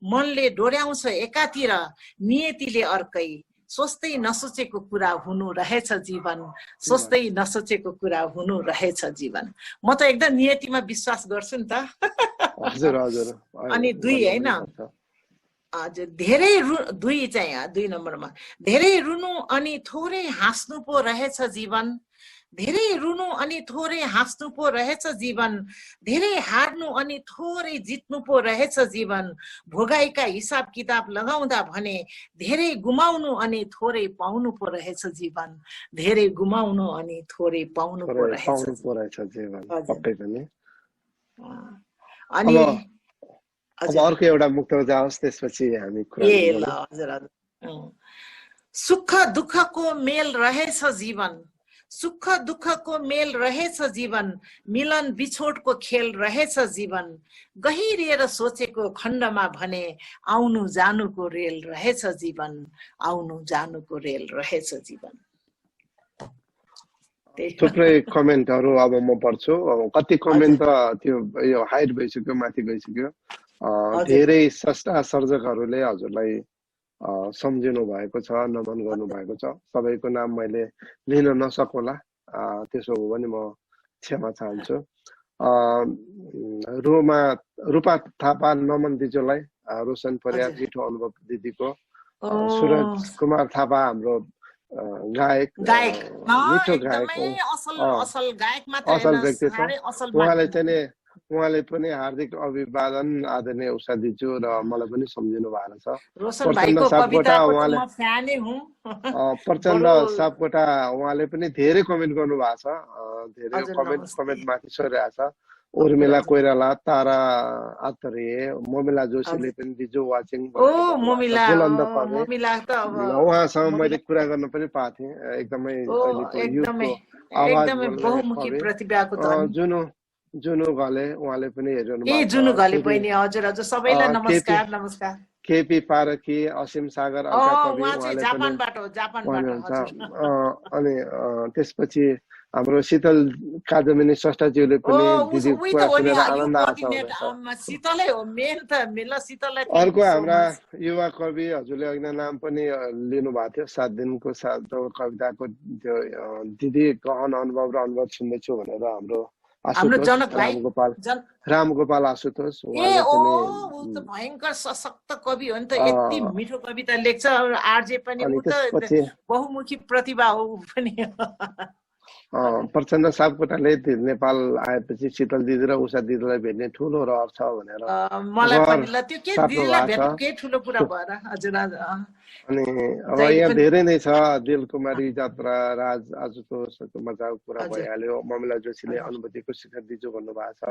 मनले डोर्याउँछ एकातिर नियतिले अर्कै, सोच्दै नसोचेको कुरा हुनु रहेछ जीवन, सोच्दै नसोचेको कुरा हुनु रहेछ जीवन। म त एकदम नियतिमा विश्वास गर्छु नि त। हजुर हजुर। अनि 2 हैन हजुर, धेरै 2 चाहिँ 2 नम्बरमा धेरै रुनु अनि थोरै हाँस्नु पो रहेछ जीवन, धेरै रुनु अनि थोरै हाँस्नु पो रहेछ जीवन, धेरै हार्नु अनि थोरै जित्नु पो रहेछ जीवन, भोगाइका हिसाब किताब लगाउँदा भने धेरै गुमाउनु अनि थोरै पाउनु पो रहेछ जीवन, धेरै गुमाउनु अनि थोरै पाउनु पो रहेछ जीवन। पक्कै पनि। अनि अब अर्को एउटा मुक्तक जाओस्, त्यसपछि हामी ए ल हजुर हजुर। सुख दुःखको मेल रहेछ जीवन, सुख दुःखको मेल रहेछ जीवन, मिलन बिछोडको खेल रहेछ जीवन, गहिरिएर सोचेको खण्डमा भने आउनु जानुको रेल रहेछ जीवन, आउनु जानुको रेल रहेछ जीवन। थुप्रै कमेन्टहरू अब म पढ्छु। कति कमेन्ट त त्यो यो हाइड भइसक्यो, माथि गइसक्यो। धेरै स्रष्टा सर्जकहरूले हजुरलाई सम्झिनु भएको छ, नमन गर्नु भएको छ। सबैको नाम मैले लिन नसकौँला, त्यसो हो भने म क्षमा चाहन्छु। रूपा थापा नमन दिजुलाई, रोशन परियार, मिठो अनुभव दिदीको, सुरज कुमार थापा हाम्रो गायक, मिठो गायक, असल व्यक्ति छ। उहाँले पनि हार्दिक अभिवादन आदरणीय उषा दिजु, र मलाई पनि सम्झिनु भएको छ। प्रचण्ड सापकोटा उहाँले पनि धेरै कमेन्ट गर्नु भएको छ, धेरै कमेन्ट माथि सरिरहेको छ। उर्मिला कोइराला, तारा आत्रेय, मोमिला जोशीले पनि दिजु वाचिङ, उहाँसँग मैले कुरा गर्न पनि पाएको थिएँ। एकदमै जुनु घले उहाँले पनि हेर्नु भएको छ। केपी पारकी, असीम सागर अनि त्यसपछि हाम्रो शीतल काजमिनी स्रष्टाज्यूले पनि दिदी कुरा सुनेर आनन्द आएको छ। अर्को हाम्रा युवा कवि हजुरले अघि नाम पनि लिनु भएको थियो, 7 दिनको कविताको त्यो दिदी गहन अनुभव र अनुभव सुन्दैछु भनेर हाम्रो रामगोपाल आशुतोष, भयंकर सशक्त कवि हो नि त, यति मिठो कविता लेख्छ। आरजे पनि बहुमुखी प्रतिभा हो पनि। प्रचण्ड सापकोटाले नेपाल आएपछि शीतल दिदी र उषा दिदीलाई भेट्ने ठुलो रहर छ भनेर मलाई पनि ल, त्यो के दिदीलाई भेट्नु के ठुलो कुरा भएर। हजुर अनि अब यहाँ धेरै नै छ। दिलकुमारी जात्रा, राज आशुतोषको मजाको कुरा भइहाल्यो। ममिला जोशीले अनुभूतिको शिखर दिजु भन्नुभएको छ।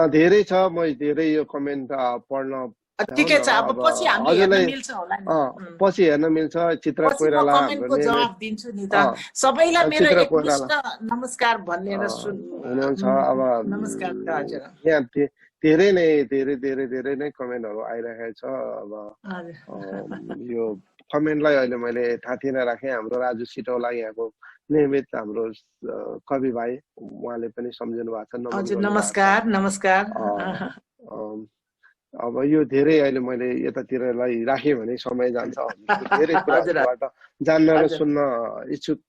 धेरै छ, म धेरै यो कमेन्ट पढ्न ठिकै छ। अब पछि हामी हेर्न मिल्छ होला नि, पछि हेर्न मिल्छ। चित्रा कोइराला कमेन्टको जवाफ दिन्छु नि त। सबैलाई मेरो एकमुष्ट नमस्कार भनेर हुनुहुन्छ। अब नमस्कार हजुर। यहाँ धेरै नै कमेन्टहरू आइरहेको छ। अब यो कमेन्टलाई अहिले मैले थाँथिएर राखेँ। हाम्रो राजु सिटौला यहाँको नियमित हाम्रो कवि भाइ, उहाँले पनि सम्झिनु भएको छ। नमस्कार नमस्कार। अब यो धेरै अहिले मैले यतातिरलाई राखेँ भने समय जान्छ। धेरै कुराहरूबाट जान्न र सुन्न इच्छुक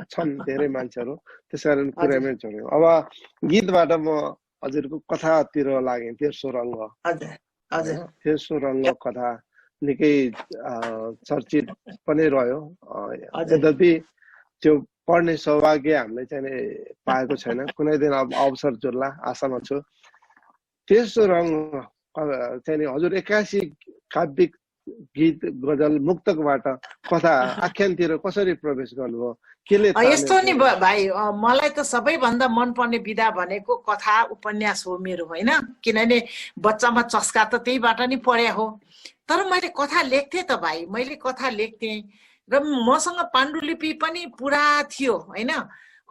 छन् धेरै मान्छेहरू, त्यसकारण कुरामै जोड्यौँ। अब गीतबाट म हजुरको कथातिर लागेँ। तेर्सो रङ्ग, तेर्सो रङ्ग कथा निकै चर्चित पनि रह्यो। यद्यपि त्यो पढ्ने सौभाग्य हामीले चाहिँ पाएको छैन। कुनै दिन अब अवसर जुल्ला, आशामा छु। तेर्सो रङ्ग चाहिँ हजुर 81 काव्यिक गीत, गजल, मुक्तकबाट कथा आख्यानतिर कसरी प्रवेश गर्नुभयो? केले यस्तो नि भाइ, मलाई त सबैभन्दा मनपर्ने विधा भनेको कथा उपन्यास हो मेरो, होइन? किनभने बच्चामा चस्का त त्यहीबाट नि पढे हो। तर मैले कथा लेख्थेँ त भाइ, मैले कथा लेख्थेँ र मसँग पाण्डुलिपि पनि पुरा थियो, होइन?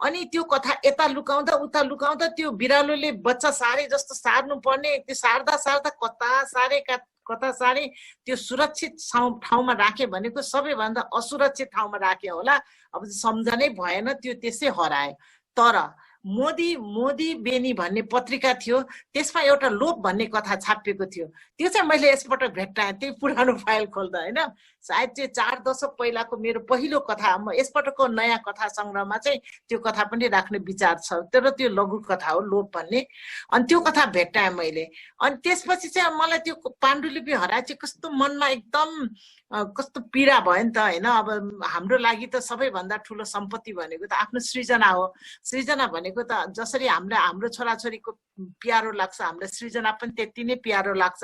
अनि त्यो कथा यता लुकाउँदा उता लुकाउँदा त्यो बिरालोले बच्चा सारे जस्तो सार्नु पर्ने, त्यो सार्दा सार्दा कता सारे त्यो सुरक्षित ठाउँमा राखे भनेको सबैभन्दा असुरक्षित ठाउँमा राखे होला। अब सम्झनै भएन, त्यो त्यसै हरायो। तर मोदी बेनी भन्ने पत्रिका थियो, त्यसमा एउटा लोभ भन्ने कथा छापिएको थियो। त्यो चाहिँ मैले यसपटक भेट्टाएँ, त्यही पुरानो फाइल खोल्दा, होइन? सायद चाहिँ 4 दशक पहिलाको मेरो पहिलो कथा। यसपटकको नयाँ कथा सङ्ग्रहमा चाहिँ त्यो कथा पनि राख्ने विचार छ, तर त्यो लघु कथा हो, लोभ भन्ने। अनि त्यो कथा भेट्टाएँ मैले। अनि त्यसपछि चाहिँ मलाई त्यो पाण्डुलिपि हराए चाहिँ कस्तो मनमा एकदम कस्तो पीडा भयो नि त, होइन? अब हाम्रो लागि त सबैभन्दा ठुलो सम्पत्ति भनेको त आफ्नो सृजना हो। सृजना भनेको त जसरी हाम्रो छोराछोरीको प्यारो लाग्छ, हामीलाई सृजना पनि त्यति नै प्यारो लाग्छ।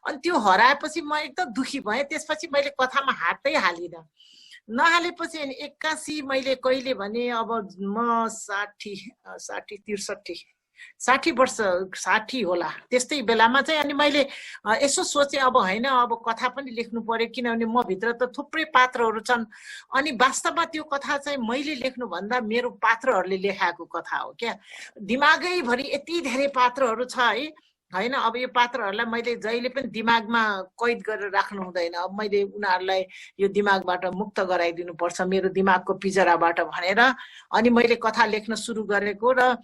अनि त्यो हराएपछि म एकदम दुखी भएँ। त्यसपछि मैले कथामा हातै हालिनँ। नहालेपछि 81 मैले कहिले भने अब म 60 वर्ष 60 होला त्यस्तै बेलामा चाहिँ। अनि मैले यसो सोचेँ, अब होइन, अब कथा पनि लेख्नु पर्यो, किनभने म भित्र त थुप्रै पात्रहरू छन्। अनि वास्तवमा त्यो कथा चाहिँ मैले लेख्नुभन्दा मेरो पात्रहरूले लेखाएको कथा हो क्या। दिमागैभरि यति धेरै पात्रहरू छ, है, होइन? अब यो पात्रहरूलाई मैले जहिले पनि दिमागमा कैद गरेर राख्नु हुँदैन। अब मैले उनीहरूलाई यो दिमागबाट मुक्त गराइदिनु पर्छ, मेरो दिमागको पिजराबाट भनेर अनि मैले कथा लेख्न सुरु गरेको। र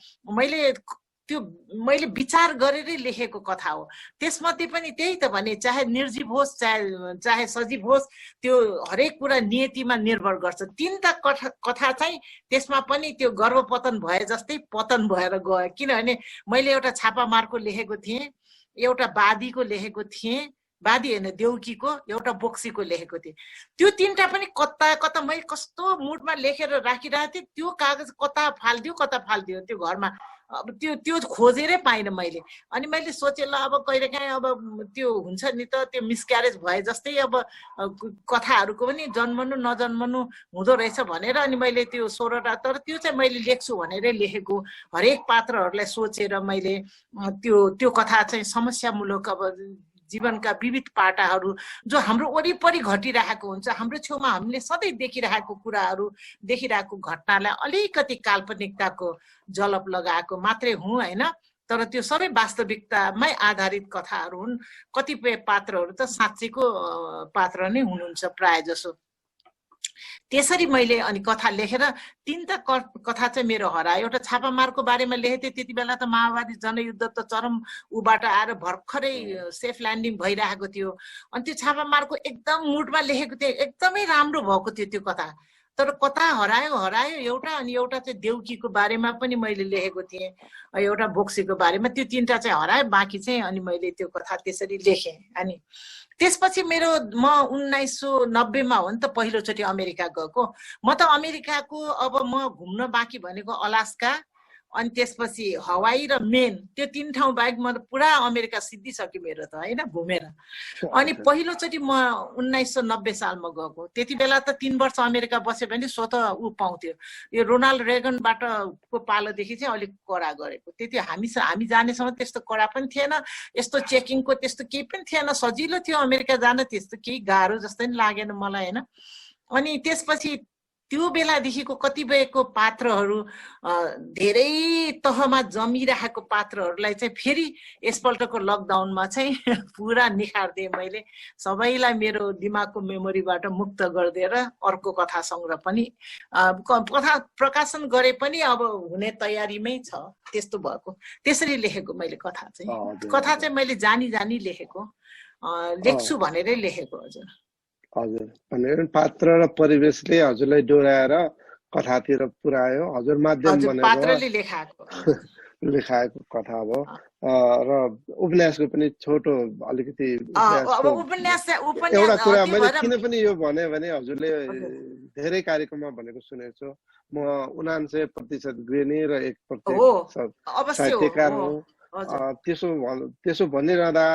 मैले विचार गरेरै लेखेको कथा हो। त्यसमध्ये पनि त्यही त भने, चाहे निर्जीव होस् चाहे सजीव होस्, त्यो हरेक कुरा नियतिमा निर्भर गर्छ। 3टा कथा चाहिँ त्यसमा पनि त्यो गर्भपतन भए जस्तै पतन भएर गयो। किनभने मैले एउटा छापामारको लेखेको थिएँ, एउटा बादीको लेखेको थिएँ, बादी होइन देउकीको, एउटा बोक्सीको लेखेको थिएँ। त्यो 3टा पनि कता मैले कस्तो मुडमा लेखेर राखिरहेको थिएँ। त्यो कागज कता फालिदियो त्यो घरमा। अब त्यो खोजेरै पाइनँ मैले। अनि मैले सोचेँ ल अब कहिलेकाहीँ अब त्यो हुन्छ नि त, त्यो मिसक्यारेज भए जस्तै अब कथाहरूको पनि जन्मनु नजन्मनु हुँदो रहेछ भनेर अनि मैले त्यो 16टा, तर त्यो चाहिँ मैले लेख्छु भनेरै लेखेको। हरेक पात्रहरूलाई सोचेर मैले त्यो कथा चाहिँ समस्यामूलक, अब जीवनका विविध पाटाहरू जो हाम्रो वरिपरि घटिरहेको हुन्छ, हाम्रो छेउमा हामीले सधैँ देखिरहेको कुराहरू, देखिरहेको घटनालाई अलिकति काल्पनिकताको जलप लगाएको मात्रै हुँ, होइन? तर त्यो सबै वास्तविकतामै आधारित कथाहरू हुन्। कतिपय पात्रहरू त साँच्चैको पात्र नै हुनुहुन्छ प्राय जसो। त्यसरी मैले अनि कथा लेखेर 3टा कथा चाहिँ मेरो हरायो। एउटा छापामारको बारेमा लेखेको थिएँ, त्यति बेला त माओवादी जनयुद्ध त चरम उबाट आएर भर्खरै सेफ ल्यान्डिङ भइरहेको थियो। अनि त्यो छापामारको एकदम मुडमा लेखेको थिएँ, एकदमै राम्रो भएको थियो त्यो कथा। तर कथा हरायो एउटा। अनि एउटा चाहिँ देउकीको बारेमा पनि मैले लेखेको थिएँ, एउटा बोक्सीको बारेमा। त्यो 3टा चाहिँ हरायो, बाँकी चाहिँ अनि मैले त्यो कथा त्यसरी लेखेँ। अनि त्यसपछि म 1990मा हो नि त पहिलोचोटि अमेरिका गएको। म त अमेरिकाको अब म घुम्न बाँकी भनेको अलास्का, अनि त्यसपछि हवाई र मेन, त्यो 3 ठाउँ बाहेक म पुरा अमेरिका सिद्धिसक्यो मेरो त, होइन, घुमेर। अनि पहिलोचोटि म 1990 सालमा गएको। त्यति बेला त 3 वर्ष अमेरिका बस्यो भने स्वत पाउँथ्यो। यो रोनाल्ड रेगनबाट को पालोदेखि चाहिँ अलिक कडा गरेको। त्यति हामी जानेसम्म त्यस्तो कडा पनि थिएन, यस्तो चेकिङको त्यस्तो केही पनि थिएन, सजिलो थियो अमेरिका जान, त्यस्तो केही गाह्रो जस्तै नि लागेन मलाई, होइन? अनि त्यसपछि त्यो बेलादेखिको कतिपयको पात्रहरू धेरै तहमा जमिरहेको पात्रहरूलाई चाहिँ फेरि यसपल्टको लकडाउनमा चाहिँ पुरा निखार्दिएँ मैले। सबैलाई मेरो दिमागको मेमोरीबाट मुक्त गरिदिएर अर्को कथा सङ्ग्रह पनि कथा प्रकाशन गरे पनि अब हुने तयारीमै छ। त्यस्तो भएको, त्यसरी लेखेको मैले कथा चाहिँ। मैले जानी लेखेको। लेख्छु भनेरै लेखेको हजुर। हजुर भने पात्र र परिवेशले हजुरलाई डोराएर कथातिर पुर्यायो, हजुर माध्यम हजुर बनेर पात्रले लेखाएको लेखाएको कथा हो। र उपन्यासको पनि छोटो अलिकति अब उपन्यास एउटा कुरा त्यो मैले भएर किन पनि यो भने हजुरले धेरै कार्यक्रममा भनेको सुनेको छु, म 99% गृहिणी र 1% अवश्य साहित्यकार हो। हो। त्यसो भनिरहँदा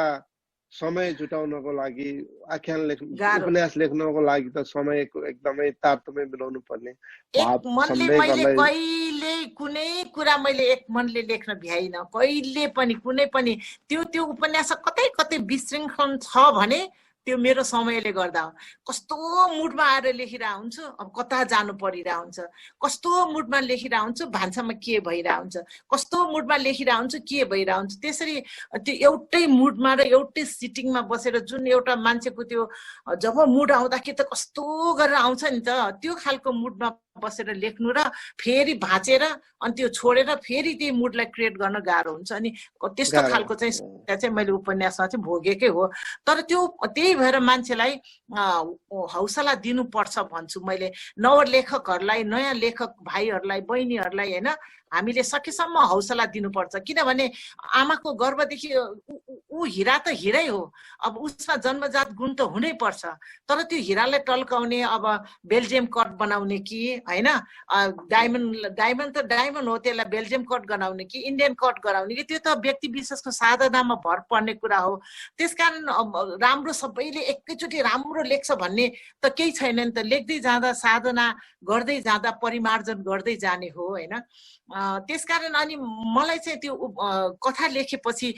समय जुटाउनको लागि उपन्यास लेख्नको लागि त समयको एकदमै तारतम्य मिलाउनु पर्ने एक मनले मैले कहिले कुनै कुरा मैले एक मनले लेख्न भ्याइन, कहिले पनि कुनै पनि त्यो उपन्यास कतै कतै विशृङ्खलन छ भने त्यो मेरो समयले गर्दा हो। कस्तो मुडमा आएर लेखिरहेको हुन्छु, अब कता जानु परिरहेको हुन्छ, कस्तो मुडमा लेखिरहेको हुन्छु, भान्सामा के भइरहेको हुन्छ, कस्तो मुडमा लेखिरहेको हुन्छु, के भइरहेको हुन्छ। त्यसरी त्यो एउटै मुडमा र एउटै सिटिङमा बसेर जुन एउटा मान्छेको त्यो जब मुड आउँदाखेरि त कस्तो गरेर आउँछ नि त, त्यो खालको मुडमा बसेर लेख्नु र फेरि भाँचेर अनि त्यो छोडेर फेरि त्यही मुडलाई क्रिएट गर्न गाह्रो हुन्छ। अनि त्यस्तो खालको चाहिँ मैले उपन्यासमा चाहिँ भोगेकै हो। तर त्यही भएर मान्छेलाई हौसला दिनुपर्छ भन्छु मैले नवलेखकहरूलाई, नयाँ लेखक भाइहरूलाई, बहिनीहरूलाई होइन, हामीले सकेसम्म हौसला दिनुपर्छ। किनभने आमाको गर्भदेखि ऊ हिरा त हिरै हो, अब उसमा जन्मजात गुण त हुनै पर्छ। तर त्यो हिरालाई टल्काउने अब बेल्जियम कट बनाउने कि होइन, डायमन्ड त डायमन्ड हो, त्यसलाई बेल्जियम कट गराउने कि इन्डियन कट गराउने कि त्यो त व्यक्ति विशेषको साधनामा भर पर्ने कुरा हो। त्यसकारण राम्रो सबैले एकैचोटि राम्रो लेख्छ भन्ने त केही छैन नि त। लेख्दै जाँदा साधना गर्दै जाँदा परिमार्जन गर्दै जाने हो होइन। त्यसकारण अनि मलाई चाहिँ त्यो कथा लेखेपछि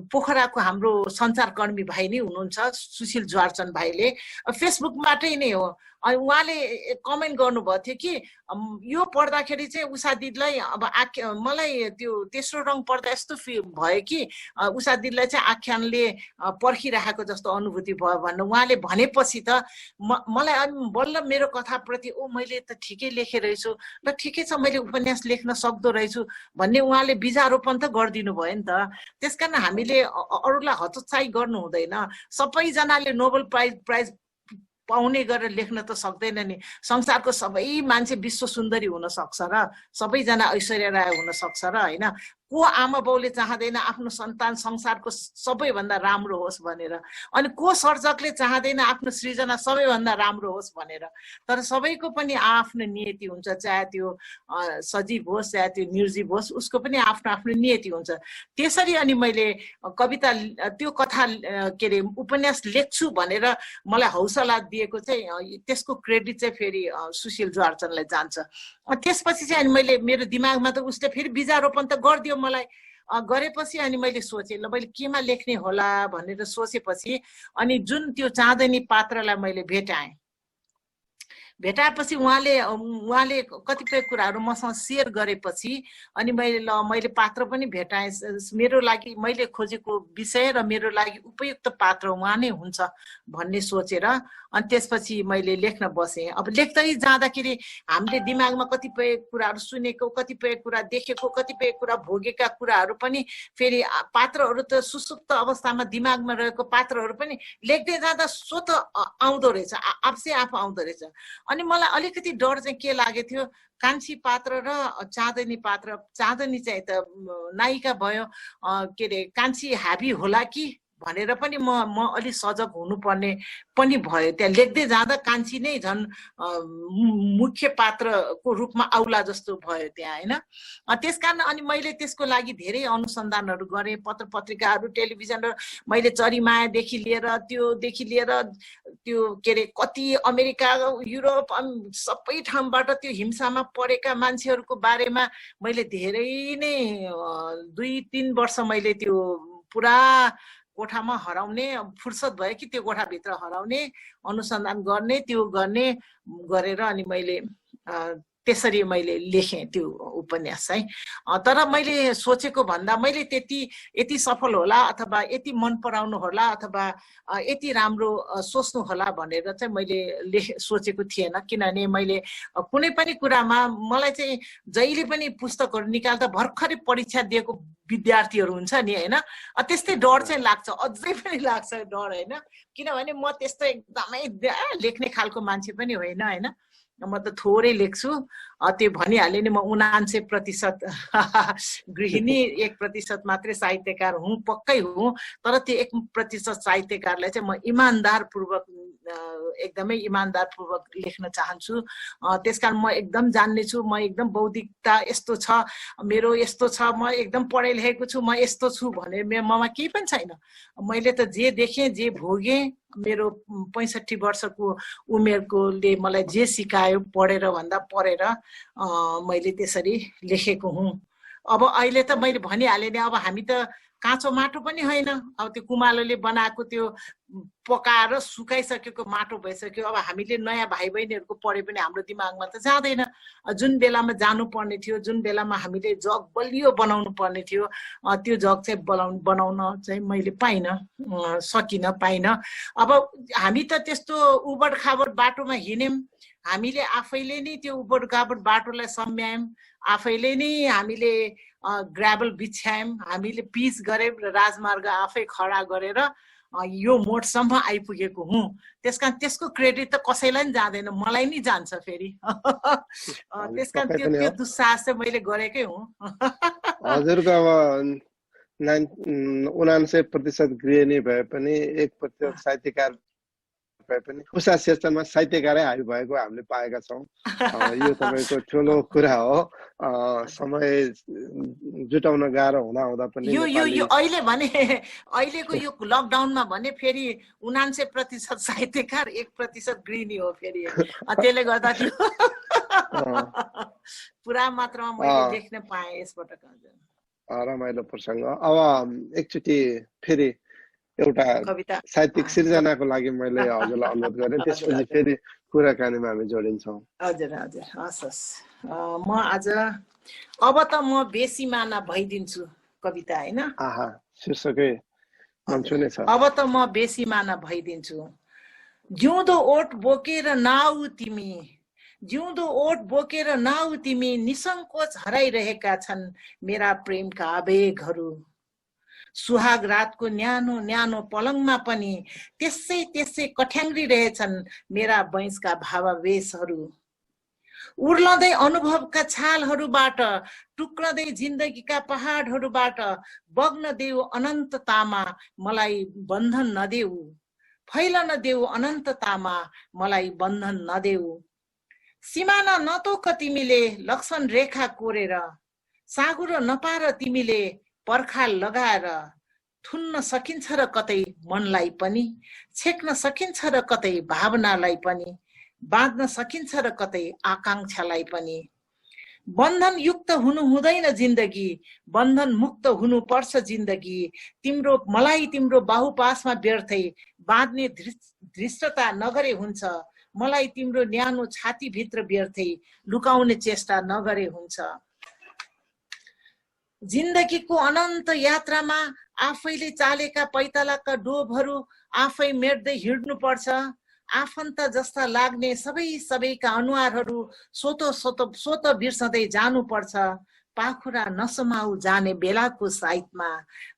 पोखराको हाम्रो सञ्चारकर्मी भाइ नै हुनुहुन्छ सुशील ज्वारचन भाइले, फेसबुकबाटै नै हो। अनि उहाँले कमेन्ट गर्नुभएको थियो कि यो पढ्दाखेरि चाहिँ उषा दिदीलाई अब मलाई त्यो तेस्रो रङ पढ्दा यस्तो भयो कि उषा दिदीलाई चाहिँ आख्यानले पर्खिराखेको जस्तो अनुभूति भयो भन्नु उहाँले भनेपछि त मलाई अनि बल्ल मेरो कथाप्रति मैले त ठिकै लेखेँ रहेछु, ल ठिकै छ मैले उपन्यास लेख्न सक्दो रहेछु भन्ने उहाँले बीजारोपण त गरिदिनु भयो नि त। त्यसकारण हामीले अरूलाई हतोत्साही गर्नु हुँदैन। सबैजनाले नोबेल प्राइज पाउने गरेर लेख्न त सक्दैन नि। संसारको सबै मान्छे विश्व सुन्दरी हुन सक्छ र सबैजना ऐश्वर्या राय हुन सक्छ र होइन। को आमा बाउले चाहँदैन आफ्नो सन्तान संसारको सबैभन्दा राम्रो होस् भनेर, अनि को सर्जकले चाहँदैन आफ्नो सृजना सबैभन्दा राम्रो होस् भनेर। तर सबैको पनि आफ्नो नियति हुन्छ, चाहे त्यो सजीव होस् चाहे त्यो निर्जीव होस्, उसको पनि आफ्नो आफ्नो नियति हुन्छ। त्यसरी अनि मैले कविता त्यो कथा के अरे उपन्यास लेख्छु भनेर मलाई हौसला दिएको चाहिँ त्यसको क्रेडिट चाहिँ फेरि सुशील ज्वारचनलाई जान्छ। त्यसपछि चाहिँ अनि मैले मेरो दिमागमा त उसले फेरि बीजारोपण त गरिदियो मलाई। गरेपछि अनि मैले सोचेँ ल मैले केमा लेख्ने होला भनेर सोचेपछि अनि जुन त्यो चाँदनी पात्रलाई मैले भेटाएपछि उहाँले कतिपय कुराहरू मसँग सेयर गरेपछि अनि मैले पात्र पनि भेटाएँ। मेरो लागि मैले खोजेको विषय र मेरो लागि उपयुक्त पात्र उहाँ नै हुन्छ भन्ने सोचेर अनि त्यसपछि मैले लेख्न बसेँ। अब लेख्दै जाँदाखेरि हामीले दिमागमा कतिपय कुराहरू सुनेको, कतिपय कुरा देखेको, कतिपय कुरा भोगेका कुराहरू पनि फेरि पात्रहरू त सुसुप्त अवस्थामा दिमागमा रहेको पात्रहरू पनि लेख्दै जाँदा स्वत आउँदो रहेछ, आफै आफू आउँदो रहेछ। अनि मलाई अलिकति डर चाहिँ के लागेको थियो, कान्छी पात्र र चाँदनी पात्र, चाँदनी चाहिँ त नायिका भयो, के अरे कान्छी हाबी होला कि भनेर पनि म अलि सजग हुनुपर्ने पनि भयो। त्यहाँ लेख्दै जाँदा कान्छी नै झन् मुख्य पात्रको रूपमा आउला जस्तो भयो त्यहाँ होइन। त्यसकारण अनि मैले त्यसको लागि धेरै अनुसन्धानहरू गरेँ, पत्र पत्रिकाहरू, टेलिभिजन, मैले चरीमायादेखि लिएर त्यो के अरे कति अमेरिका, युरोप सबै ठाउँबाट त्यो हिंसामा परेका मान्छेहरूको बारेमा मैले धेरै नै 2-3 वर्ष मैले त्यो पुरा कोठामा हराउने, फुर्सद भयो कि त्यो कोठाभित्र हराउने, अनुसन्धान गर्ने, त्यो गरेर अनि मैले त्यसरी मैले लेखेँ त्यो उपन्यास चाहिँ। तर मैले सोचेको भन्दा मैले यति सफल होला अथवा यति मन पराउनु होला अथवा यति राम्रो सोच्नु होला भनेर चाहिँ मैले सोचेको थिएन। किनभने मैले कुनै पनि कुरामा मलाई चाहिँ जहिले पनि पुस्तकहरू निकाल्दा भर्खरै परीक्षा दिएको विद्यार्थीहरू हुन्छ नि हैन, त्यस्तै डर चाहिँ लाग्छ, अझै पनि लाग्छ डर हैन, किनभने म त्यस्तो एकदमै लेख्ने खालको मान्छे पनि होइन हैन, म त थोरै लेख्छु। त्यो भनिहाले नि, म 99% गृहिणी, 1% मात्रै साहित्यकार हुँ, पक्कै हुँ। तर त्यो 1% साहित्यकारलाई चाहिँ म इमानदारपूर्वक, एकदमै इमानदारपूर्वक लेख्न चाहन्छु। त्यसकारण म एकदम जान्ने छु, म एकदम बौद्धिकता यस्तो छ, मेरो यस्तो छ, म एकदम पढे लेखेको छु, म यस्तो छु भने ममा केही पनि छैन। मैले त जे देखेँ, जे भोगेँ, मेरो 65 वर्षको उमेरकोले मलाई जे सिकायो, पढेर भन्दा पढेर मैले त्यसरी लेखेको हुँ। अब अहिले त मैले भनिहालेँ नि, अब हामी त काँचो माटो पनि होइन, अब त्यो कुमालोले बनाएको त्यो पकाएर सुकाइसकेको माटो भइसक्यो। अब हामीले नयाँ भाइ बहिनीहरूको पढे पनि हाम्रो दिमागमा त जाँदैन। जुन बेलामा जानुपर्ने थियो, जुन बेलामा हामीले जग बलियो बनाउनु पर्ने थियो, त्यो जग चाहिँ बनाउन चाहिँ मैले पाइनँ। अब हामी त त्यस्तो उबड खाबड बाटोमा हिँड्यौँ, हामीले आफैले नै त्यो उबड खाबड बाटोलाई सम्यायौँ, आफैले नै हामीले ग्राभल बिछ्यायौँ, हामीले पिच गरेर राजमार्ग आफै खडा गरेर यो मोडसम्म आइपुगेको हुँ। त्यसकारण त्यसको क्रेडिट त कसैलाई पनि जाँदैन, मलाई नै जान्छ फेरि। त्यसकारण त्यो दुस्साहस चाहिँ मैले गरेकै हुँ। हजुरको अब 99% गृहिणी भए पनि 1% साहित्यकार भए पनि उषा सेसनमा साहित्यकारै हामी भएको हामीले पाएका छौँ। यो तपाईँको ठुलो कुरा हो। समय जुटाउन गाह्रो हुँदा पनि यो अहिले भने, अहिलेको यो लकडाउनमा भने फेरि 99% साहित्यकार, 1% गृहिणी हो फेरि। त्यसले गर्दा त्यो पुरा मात्रामा मैले लेख्न पाएँ यसपटक। रमाइलो प्रसङ्ग। अब एकचोटि फेरि एउटा साहित्यिक सिर्जनाको लागि मैले हजुरलाई अनुरोध गरेँ, त्यसपछि फेरि कुराकानीमा हामी जोडिन्छौँ। हजुर हजुर, हस्। म आज अब त म बेसी माना भइदिन्छु कविता हैन। शीर्षकै मनसुनै छ। अब त म बेसी माना भइदिन्छु। जिउँदो ओठ बोकेर नाउ तिमी, जिउँदो ओठ बोकेर नाउ तिमी, निसङ्कोच हराइरहेका छन् मेरा प्रेमका आवेगहरू। सुहाग रातको न्यानो न्यानो पलङमा पनि त्यसै कठ्याङ्ग्रिरहेछन् मेरा वैंशका भावावेशहरू। उर्लदै अनुभवका छालहरूबाट, टुक्रदै जिन्दगीका पहाडहरूबाट, बग्न देऊ अनन्ततामा मलाई बन्धन नदेऊ, फैलन देऊ अनन्ततामा मलाई बन्धन नदेऊ। सिमाना नतोक तिमीले लक्ष्मण रेखा कोरेर, साँगुरो नपार तिमीले पर्खाल लगाएर, थुन्न सकिन्छ र कतै मनलाई पनि, छेक्न सकिन्छ र कतै भावनालाई पनि, बाँध्न सकिन्छ र कतै आकांक्षालाई पनि। बन्धन युक्त हुनु हुँदैन जिन्दगी, बन्धन मुक्त हुनु पर्छ जिन्दगी। मलाई तिम्रो बाहुपासमा व्यर्थै बाँध्ने धृष्टता नगरे हुन्छ, मलाई तिम्रो न्यानो छातीभित्र व्यर्थै लुकाउने चेष्टा नगरे हुन्छ। जिन्दगीको अनन्त यात्रामा आफैले चालेका पैतालाका डोबहरू आफै मेट्दै हिँड्नु पर्छ। आफन्त जस्ता लाग्ने सबैका अनुहारहरू सोत बिर्सदै जानु पर्छ। पाखुरा नसमाउ जाने बेलाको साइतमा,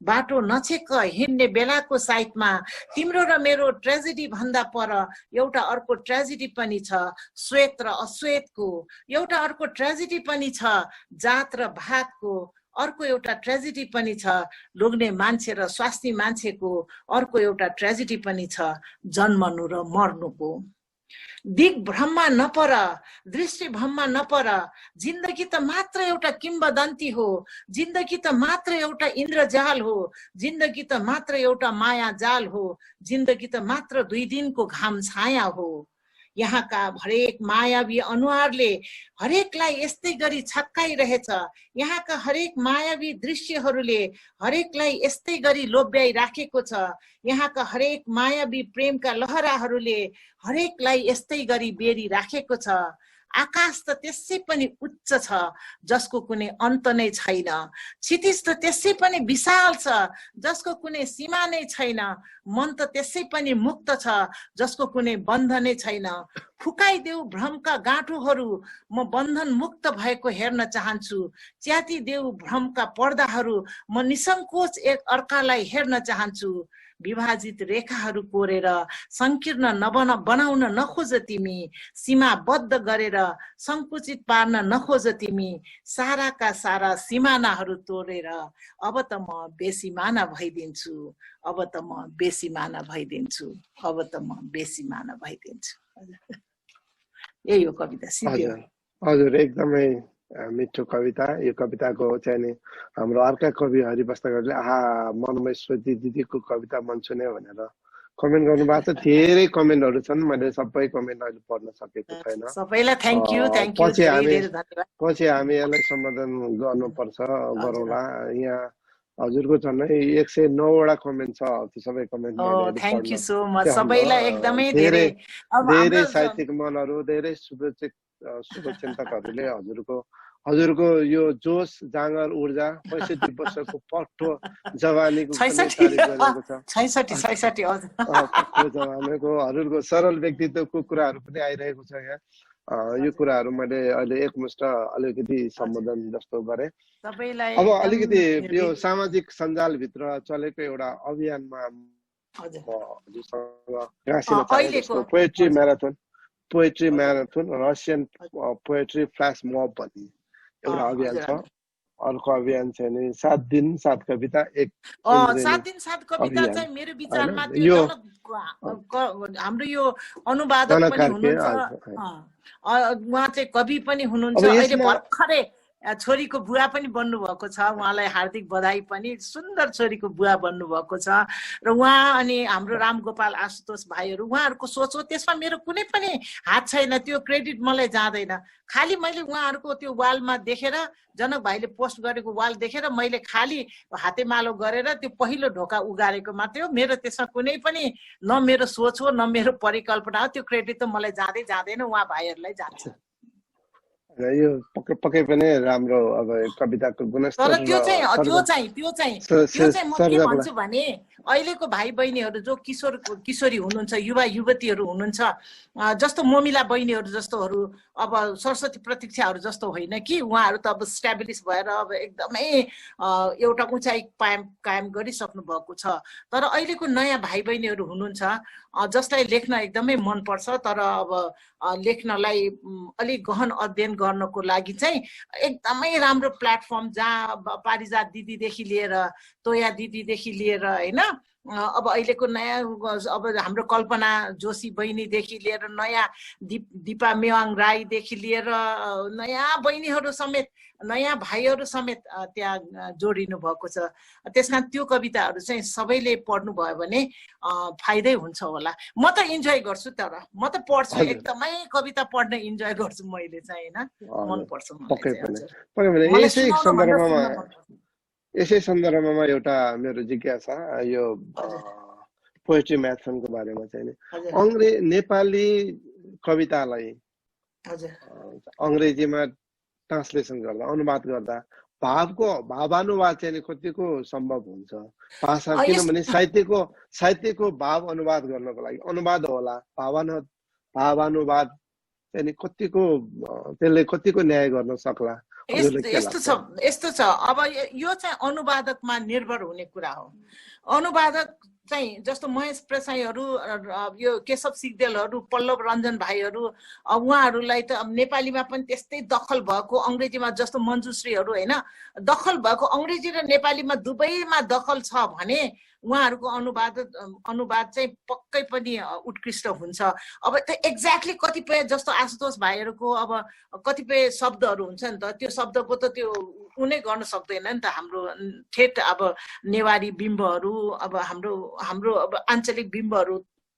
बाटो नछेक हिँड्ने बेलाको साइतमा, तिम्रो र मेरो ट्रेजेडी भन्दा पर एउटा अर्को ट्रेजेडी पनि छ, श्वेत र अश्वेतको। एउटा अर्को ट्रेजेडी पनि छ, जात र भातको। अर्को एउटा ट्रेजेडी पनि छ, लोग्ने मान्छे र स्वास्नी मान्छेको। अर्को एउटा ट्रेजेडी पनि छ, जन्मनु र मर्नुको। दिग्भ्रममा नपर, दृष्टिभ्रममा नपर, जिन्दगी त मात्र एउटा किम्बदन्ती हो, जिन्दगी त मात्र एउटा इन्द्रजाल हो, जिन्दगी त मात्र एउटा माया जाल हो, जिन्दगी त मात्र 2 दिनको घाम छाया हो। यहाँका हरेक मायावी अनुहारले हरेकलाई यस्तै गरी छक्काइरहेछ। यहाँका हरेक मायावी दृश्यहरूले हरेकलाई यस्तै गरी लोभ्याइ राखेको छ। यहाँका हरेक मायावी प्रेमका लहराहरूले हरेकलाई यस्तै गरी बेरी राखेको छ। आकाश त त्यसै पनि उच्च छ जसको कुनै अन्त नै छैन, क्षितिज त त्यसै पनि विशाल छ जसको कुनै सीमा नै छैन, मन त त्यसै पनि मुक्त छ जसको कुनै बन्धनै छैन। फुकाइदेऊ भ्रमका गाँठोहरू, म बन्धन मुक्त भएको हेर्न चाहन्छु। च्यातिदेऊ भ्रमका पर्दाहरू, म निसङ्कोच एक अर्कालाई हेर्न चाहन्छु। विभाजित रेखाहरू कोरेर संकीर्ण बनाउन नखोज तिमी, सीमाबद्ध गरेर संकुचित पार्न नखोज तिमी। साराका सारा सिमानाहरू तोडेर अब त म बेसिमाना भइदिन्छु, अब त म बेसिमाना भइदिन्छु, अब त म बेसिमाना भइदिन्छु। यही हो कविता सिद्धियो। हजुर एकदमै मिठो कविता। यो कविताको चाहिँ नि हाम्रो अर्का कवि हरिबस्तकरले आहा मनमयश्वती दिदीको कविता मन सुने भनेर कमेन्ट गर्नुभएको छ। धेरै कमेन्टहरू छन्, मैले सबै कमेन्ट अहिले पढ्न सकेको छैन। सबैलाई थ्याङ्क यू धेरै धेरै धन्यवाद। पछि हामी यसलाई सम्बोधन गर्नुपर्छ, गरौँला। यहाँ हजुरको झन्डै 109 वटा कमेन्ट छ। त्यो सबै comment thank you so much सबैलाई एकदमै धेरै धेरै साहित्यिक मनहरू, धेरै शुभचिन्तकहरूले हजुरको यो जोस जाँगर ऊर्जा 65 वर्षको पट्टो जवानीको 66 जवानीको हजुरको सरल व्यक्तित्वको कुराहरू पनि आइरहेको छ यहाँ। यो कुराहरू मैले अहिले एकमुष्ट अलिकति सम्बोधन जस्तो गरेँ। अब अलिकति यो सामाजिक सञ्जालभित्र चलेको एउटा अभियानमा poetry marathon Russian poetry flash मब भन्ने एउटा अभियान छ। अर्को अभियान चाहिँ नि 7 दिन 7 कविता 7 दिन 7 कविता चाहिँ मेरो विचारमा त्यो हाम्रो यो अनुवादक पनि हुनुहुन्छ, उहाँ चाहिँ कवि पनि हुनुहुन्छ, अहिले भर्खरै छोरीको बुवा पनि बन्नु भएको छ। उहाँलाई हार्दिक बधाई पनि, सुन्दर छोरीको बुवा बन्नु भएको छ। र उहाँ अनि हाम्रो रामगोपाल आशुतोष भाइहरू उहाँहरूको सोच हो, त्यसमा मेरो कुनै पनि हात छैन, त्यो क्रेडिट मलाई जाँदैन। खालि मैले उहाँहरूको त्यो वालमा देखेर, जनक भाइले पोस्ट गरेको वाल देखेर मैले खालि हातेमालो गरेर त्यो पहिलो ढोका उगारेको मात्रै हो। मेरो त्यसमा कुनै पनि न मेरो सोच हो न मेरो परिकल्पना हो, त्यो क्रेडिट त मलाई जाँदैन, उहाँ भाइहरूलाई जान्छ। यो पक्कै पनि राम्रो अब कविताको गुणस्तर। तर त्यो चाहिँ म के भन्छु भने अहिलेको भाइ बहिनीहरू जो किशोरी हुनुहुन्छ, युवा युवतीहरू हुनुहुन्छ, जस्तो मोमिला बहिनीहरू जस्तोहरू, अब सरस्वती प्रतीक्षाहरू जस्तो होइन कि उहाँहरू त अब स्ट्याब्लिस भएर अब एकदमै एउटा उचाइ कायम गरिसक्नु भएको छ। तर अहिलेको नयाँ भाइ बहिनीहरू हुनुहुन्छ जसलाई लेख्न एकदमै मनपर्छ, तर अब लेख्नलाई अलिक गहन अध्ययन गर्नको लागि चाहिँ एकदमै राम्रो प्लेटफर्म, जहाँ पारिजात दिदीदेखि लिएर तोया दिदीदेखि लिएर होइन, अब अहिलेको नयाँ अब हाम्रो कल्पना जोशी बहिनीदेखि लिएर नयाँ दिपा मेवाङ राईदेखि लिएर नयाँ बहिनीहरू समेत, नयाँ भाइहरू समेत त्यहाँ जोडिनु भएको छ। त्यसकारण त्यो कविताहरू चाहिँ सबैले पढ्नु भयो भने फाइदै हुन्छ होला। म त इन्जोय गर्छु, तर म त पढ्छु, एकदमै कविता पढ्न इन्जोय गर्छु मैले चाहिँ, होइन, मनपर्छ मलाई। यसै सन्दर्भमा एउटा मेरो जिज्ञासा यो पोएट्री म्याराथनको बारेमा चाहिँ नेपाली कवितालाई अङ्ग्रेजीमा ट्रान्सलेसन गर्दा, अनुवाद गर्दा भावानुवाद चाहिँ कतिको सम्भव हुन्छ भाषा? किनभने साहित्यको भाव अनुवाद गर्नको लागि अनुवाद होला, भावानुवाद चाहिँ कतिको, त्यसले कतिको न्याय गर्न सक्ला? यस्तो छ, अब यो चाहिँ अनुवादकमा निर्भर हुने कुरा हो। अनुवादक चाहिँ जस्तो महेश प्रसाईहरू, यो केशव सिग्देलहरू, पल्लव रञ्जन भाइहरू, उहाँहरूलाई त अब नेपालीमा पनि त्यस्तै दखल भएको, अङ्ग्रेजीमा जस्तो मञ्जुश्रीहरू होइन, दखल भएको अङ्ग्रेजी र नेपालीमा दुवैमा दखल छ भने उहाँहरूको अनुवाद चाहिँ पक्कै पनि उत्कृष्ट हुन्छ। अब त्यो एक्ज्याक्टली कतिपय जस्तो आशुतोष भाइहरूको अब कतिपय शब्दहरू हुन्छ नि त, त्यो शब्दको त त्यो उनी गर्न सक्दैन नि त। हाम्रो ठेट अब नेवारी बिम्बहरू, अब हाम्रो अब आञ्चलिक बिम्बहरू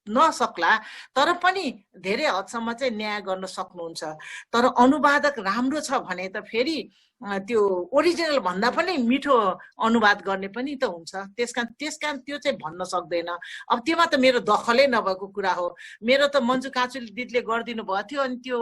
नसक्ला तर पनि धेरै हदसम्म चाहिँ न्याय गर्न सक्नुहुन्छ। तर अनुवादक राम्रो छ भने त फेरि त्यो ओरिजिनल भन्दा पनि मिठो अनुवाद गर्ने पनि त हुन्छ। त्यसकारण त्यो चाहिँ भन्न सक्दैन। अब त्योमा त मेरो दखलै नभएको कुरा हो। मेरो त मन्जु काँचुली दिदीले गरिदिनु भएको थियो, अनि त्यो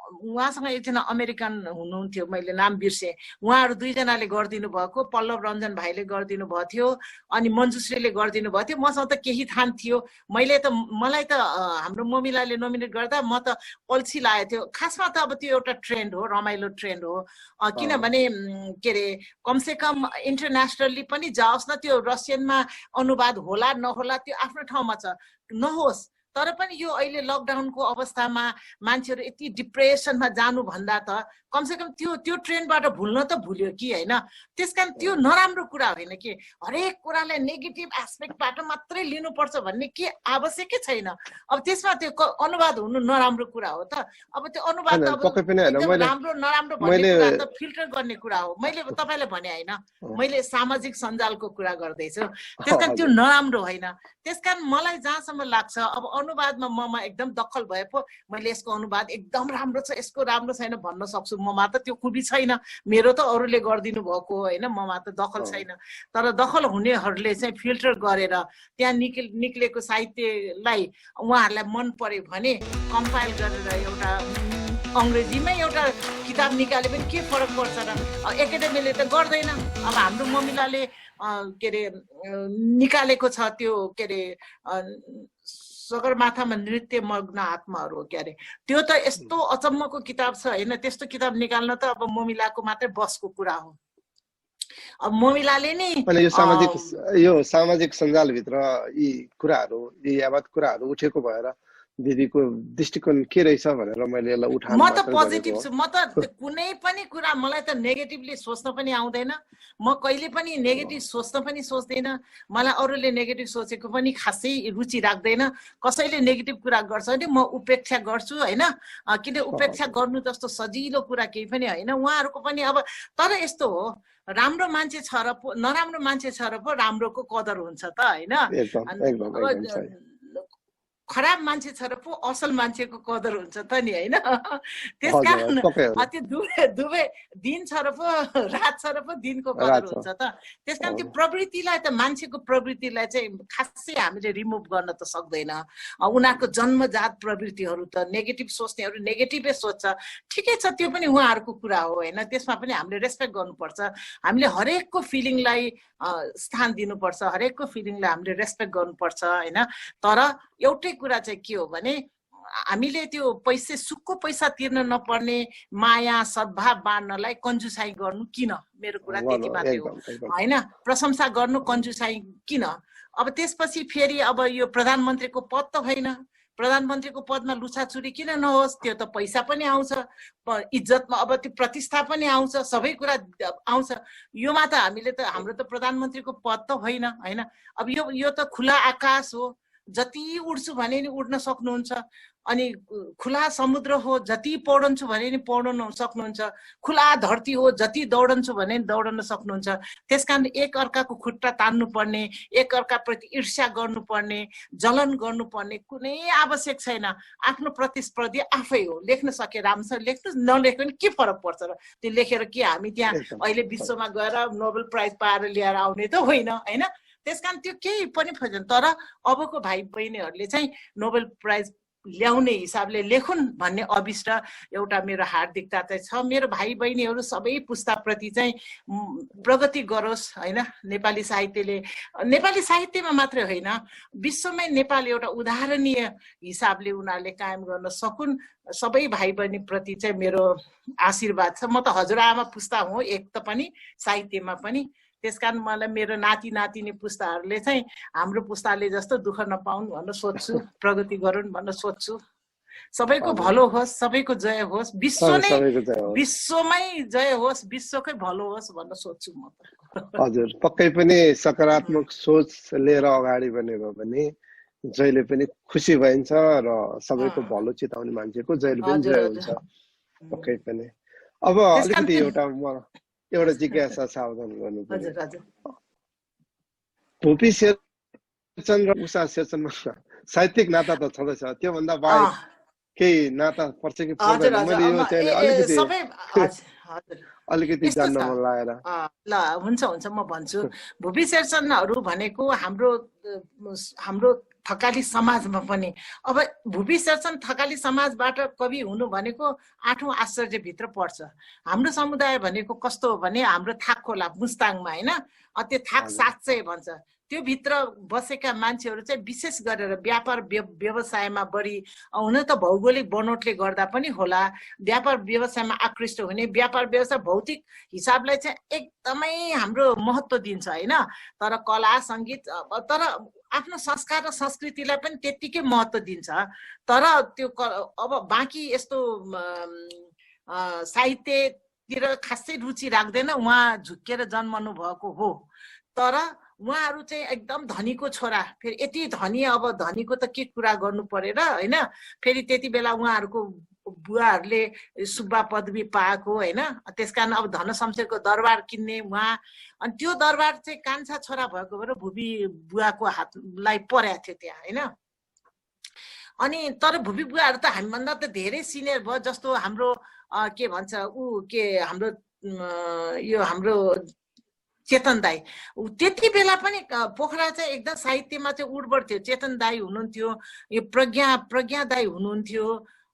उहाँसँग एकजना अमेरिकन हुनुहुन्थ्यो, मैले नाम बिर्सेँ, उहाँहरू दुईजनाले गरिदिनु भएको, पल्लव रञ्जन भाइले गरिदिनु भएको थियो अनि मन्जुश्रीले गरिदिनु भएको थियो। मसँग त केही थाहा थियो। मलाई त हाम्रो ममिलाले नोमिनेट गर्दा म त अल्छी लागेको थियो। खासमा त अब त्यो एउटा ट्रेन्ड हो, रमाइलो ट्रेन्ड हो। किनभने के अरे कमसेकम इन्टरनेसनल्ली पनि जाओस् न, त्यो रसियनमा अनुवाद होला नहोला त्यो आफ्नो ठाउँमा छ, नहोस्। तर पनि यो अहिले लकडाउनको अवस्थामा मान्छेहरू यति डिप्रेसनमा जानुभन्दा त कमसेकम त्यो ट्रेन्डबाट भुल्न त भुल्यो कि होइन। त्यसकारण त्यो नराम्रो कुरा होइन कि हरेक कुरालाई नेगेटिभ एस्पेक्टबाट मात्रै लिनुपर्छ भन्ने के आवश्यकै छैन। अब त्यसमा त्यो अनुवाद हुनु नराम्रो कुरा हो त। अब त्यो अनुवाद त अब राम्रो नराम्रो भन्ने कुरा त फिल्टर गर्ने कुरा हो। मैले तपाईँलाई भने होइन, मैले सामाजिक सञ्जालको कुरा गर्दैछु। त्यसकारण त्यो नराम्रो होइन। त्यसकारण मलाई जहाँसम्म लाग्छ अब अनुवादमा ममा एकदम दखल भए पो मैले यसको अनुवाद एकदम राम्रो छ, यसको राम्रो छैन भन्न सक्छु। ममा त त्यो खुबी छैन। मेरो त अरूले गरिदिनु भएको होइन, ममा त दखल छैन। तर दखल हुनेहरूले चाहिँ फिल्टर गरेर त्यहाँ निक्लेको साहित्यलाई उहाँहरूलाई मन पर्यो भने कम्पाइल गरेर एउटा अङ्ग्रेजीमै एउटा किताब निकाले पनि के फरक पर्छ र? एकाडेमीले त गर्दैन। अब हाम्रो ममिलाले के अरे निकालेको छ त्यो के अरे सगरमाथामा नृत्य मग्न आत्माहरू, के अरे त्यो त यस्तो अचम्मको किताब छ होइन। त्यस्तो किताब निकाल्न त अब ममिलाको मात्रै बसको कुरा हो। अब ममिलाले नि यो सामाजिक सञ्जालभित्र यी कुराहरू, यी यावत कुराहरू उठेको भएर दिदीको दृष्टिकोण के रहेछ भनेर मैले यसलाई उठाएँ। म त पोजिटिभ छु। म त कुनै पनि कुरा मलाई त नेगेटिभली सोच्न पनि आउँदैन। म कहिले पनि नेगेटिभ सोच्न पनि सोच्दैन। मलाई अरूले नेगेटिभ सोचेको पनि खासै रुचि राख्दैन। कसैले नेगेटिभ कुरा गर्छ भने म उपेक्षा गर्छु होइन। किन उपेक्षा गर्नु जस्तो सजिलो कुरा केही पनि होइन। उहाँहरूको पनि अब तर यस्तो हो, राम्रो मान्छे छ र पो नराम्रो मान्छे छ र पो राम्रोको कदर हुन्छ त होइन। खराब मान्छे छ र पो असल मान्छेको कदर हुन्छ त नि होइन। त्यसकारण त्यो दुवै दिन छ र पो रात छ र पो दिनको कदर हुन्छ त। त्यसकारण त्यो प्रवृत्तिलाई त मान्छेको प्रवृत्तिलाई चाहिँ खासै हामीले रिमुभ गर्न त सक्दैन। उनीहरूको जन्मजात प्रवृत्तिहरू त नेगेटिभ सोच्नेहरू नेगेटिभै सोच्छ, ठिकै छ, त्यो पनि उहाँहरूको कुरा हो होइन। त्यसमा पनि हामीले रेस्पेक्ट गर्नुपर्छ। हामीले हरेकको फिलिङलाई स्थान दिनुपर्छ, हरेकको फिलिङलाई हामीले रेस्पेक्ट गर्नुपर्छ होइन। तर एउटै कुरा चाहिँ के हो भने हामीले त्यो सुक्को पैसा तिर्न नपर्ने माया सद्भाव बाँड्नलाई कन्जुसाई गर्नु किन? मेरो कुरा त्यति मात्रै हो होइन। प्रशंसा गर्नु कन्जुसाई किन? अब त्यसपछि फेरि अब यो प्रधानमन्त्रीको पद त होइन, प्रधानमन्त्रीको पदमा लुछाचुरी किन नहोस्? त्यो त पैसा पनि आउँछ, इज्जतमा अब त्यो प्रतिष्ठा पनि आउँछ, सबै कुरा आउँछ। योमा त हामीले त हाम्रो त प्रधानमन्त्रीको पद त होइन होइन। अब यो त खुला आकाश हो, जति उड्छु भने नि उड्न सक्नुहुन्छ। अनि खुला समुद्र हो, जति पौडन्छु भने नि पौडन सक्नुहुन्छ। खुला धरती हो, जति दौडन्छु भने नि दौडन सक्नुहुन्छ। त्यसकारण एक अर्काको खुट्टा तान्नु पर्ने, एक अर्काप्रति ईर्ष्या गर्नुपर्ने, जलन गर्नुपर्ने कुनै आवश्यक छैन। आफ्नो प्रतिस्पर्धी आफै हो। लेख्न सके राम्रोसँग लेख्नु, नलेख्नु पनि के फरक पर्छ र? त्यो लेखेर के हामी त्यहाँ अहिले विश्वमा गएर नोबेल प्राइज पाएर ल्याएर आउने त होइन होइन। त्यसकारण त्यो केही पनि छैन। तर अबको भाइ बहिनीहरूले चाहिँ नोबेल प्राइज ल्याउने हिसाबले लेखुन् भन्ने अभिष्ट एउटा मेरो हार्दिकता चाहिँ छ। मेरो भाइ बहिनीहरू सबै पुस्ताप्रति चाहिँ प्रगति गरोस् होइन। नेपाली साहित्यमा मात्रै होइन, विश्वमै नेपाल एउटा उदाहरणीय हिसाबले उनीहरूले कायम गर्न सकुन्। सबै भाइ बहिनीप्रति चाहिँ मेरो आशीर्वाद छ। म त हजुरआमा पुस्ता हुँ एक त पनि साहित्यमा पनि। त्यसकारण मलाई मेरो नाति नातिनी पुस्ताहरूले चाहिँ हाम्रो पुस्ताले जस्तो दुःख नपाउन् भन्न सोध्छु, प्रगति गरून् भन्न सोध्छु। सबैको भलो होस्, सबैको जय होस्, विश्वमै जय होस्, विश्वकै भलो होस् भन्न सोध्छु म त। हजुर, पक्कै पनि सकारात्मक सोच लिएर अगाडि बढ्यो भने जहिले पनि खुसी भइन्छ र सबैको भलो चिताउने मान्छेको जहिले पनि जय हुन्छ पक्कै पनि। अब अलिकति एउटा जिज्ञासा सावधान गर्नु पर्यो। भुपी शेरचन र उषा शेरचनमा साहित्यिक नाता त छँदैछ, त्योभन्दा बाहेक केही नाता पर्छ कि पर्दैन? मैले यो चाहिँ अलिकति अलिकति जान्न मन लागेर। ल हुन्छ हुन्छ, म भन्छु। भुपी शेरचनहरू भनेको हाम्रो थकाली समाजमा पनि, अब भुपी शेरचन थकाली समाजबाट कवि हुनु भनेको 8औं आश्चर्यभित्र पर्छ। हाम्रो समुदाय भनेको कस्तो हो भने हाम्रो थाक खोला मुस्ताङमा होइन, त्यो थाक 700 भन्छ, त्यो भित्र बसेका मान्छेहरू चाहिँ विशेष गरेर व्यापार व्यवसायमा बढी, हुन त भौगोलिक बनोटले गर्दा पनि होला, व्यापार व्यवसायमा आकृष्ट हुने, व्यापार व्यवसाय भौतिक हिसाबलाई चाहिँ एकदमै हाम्रो महत्त्व दिन्छ होइन, तर कला सङ्गीत तर आफ्नो संस्कार र संस्कृतिलाई पनि त्यत्तिकै महत्त्व दिन्छ। तर त्यो अब बाँकी यस्तो साहित्यतिर खासै रुचि राख्दैन, उहाँ झुक्केर जन्मनु भएको हो, तर उहाँहरू चाहिँ एकदम धनीको छोरा, फेरि यति धनी, अब धनीको त के कुरा गर्नु परेर होइन, फेरि त्यति बेला उहाँहरूको बुवाहरूले सुब्बा पदवी पाएको होइन, त्यसकारण अब धन शमशेरको दरबार किन्ने उहाँ, अनि त्यो दरबार चाहिँ कान्छा छोरा भएको भएर भुपी बुवाको हातलाई परेको थियो त्यहाँ होइन। अनि तर भुपी बुवाहरू त हामीभन्दा त धेरै सिनियर भयो, जस्तो हाम्रो के भन्छ हाम्रो यो हाम्रो चेतन दाई, त्यति बेला पनि पोखरा चाहिँ एकदम साहित्यमा चाहिँ उडबड थियो। चेतन दाई हुनुहुन्थ्यो, यो प्रज्ञा दाई हुनुहुन्थ्यो,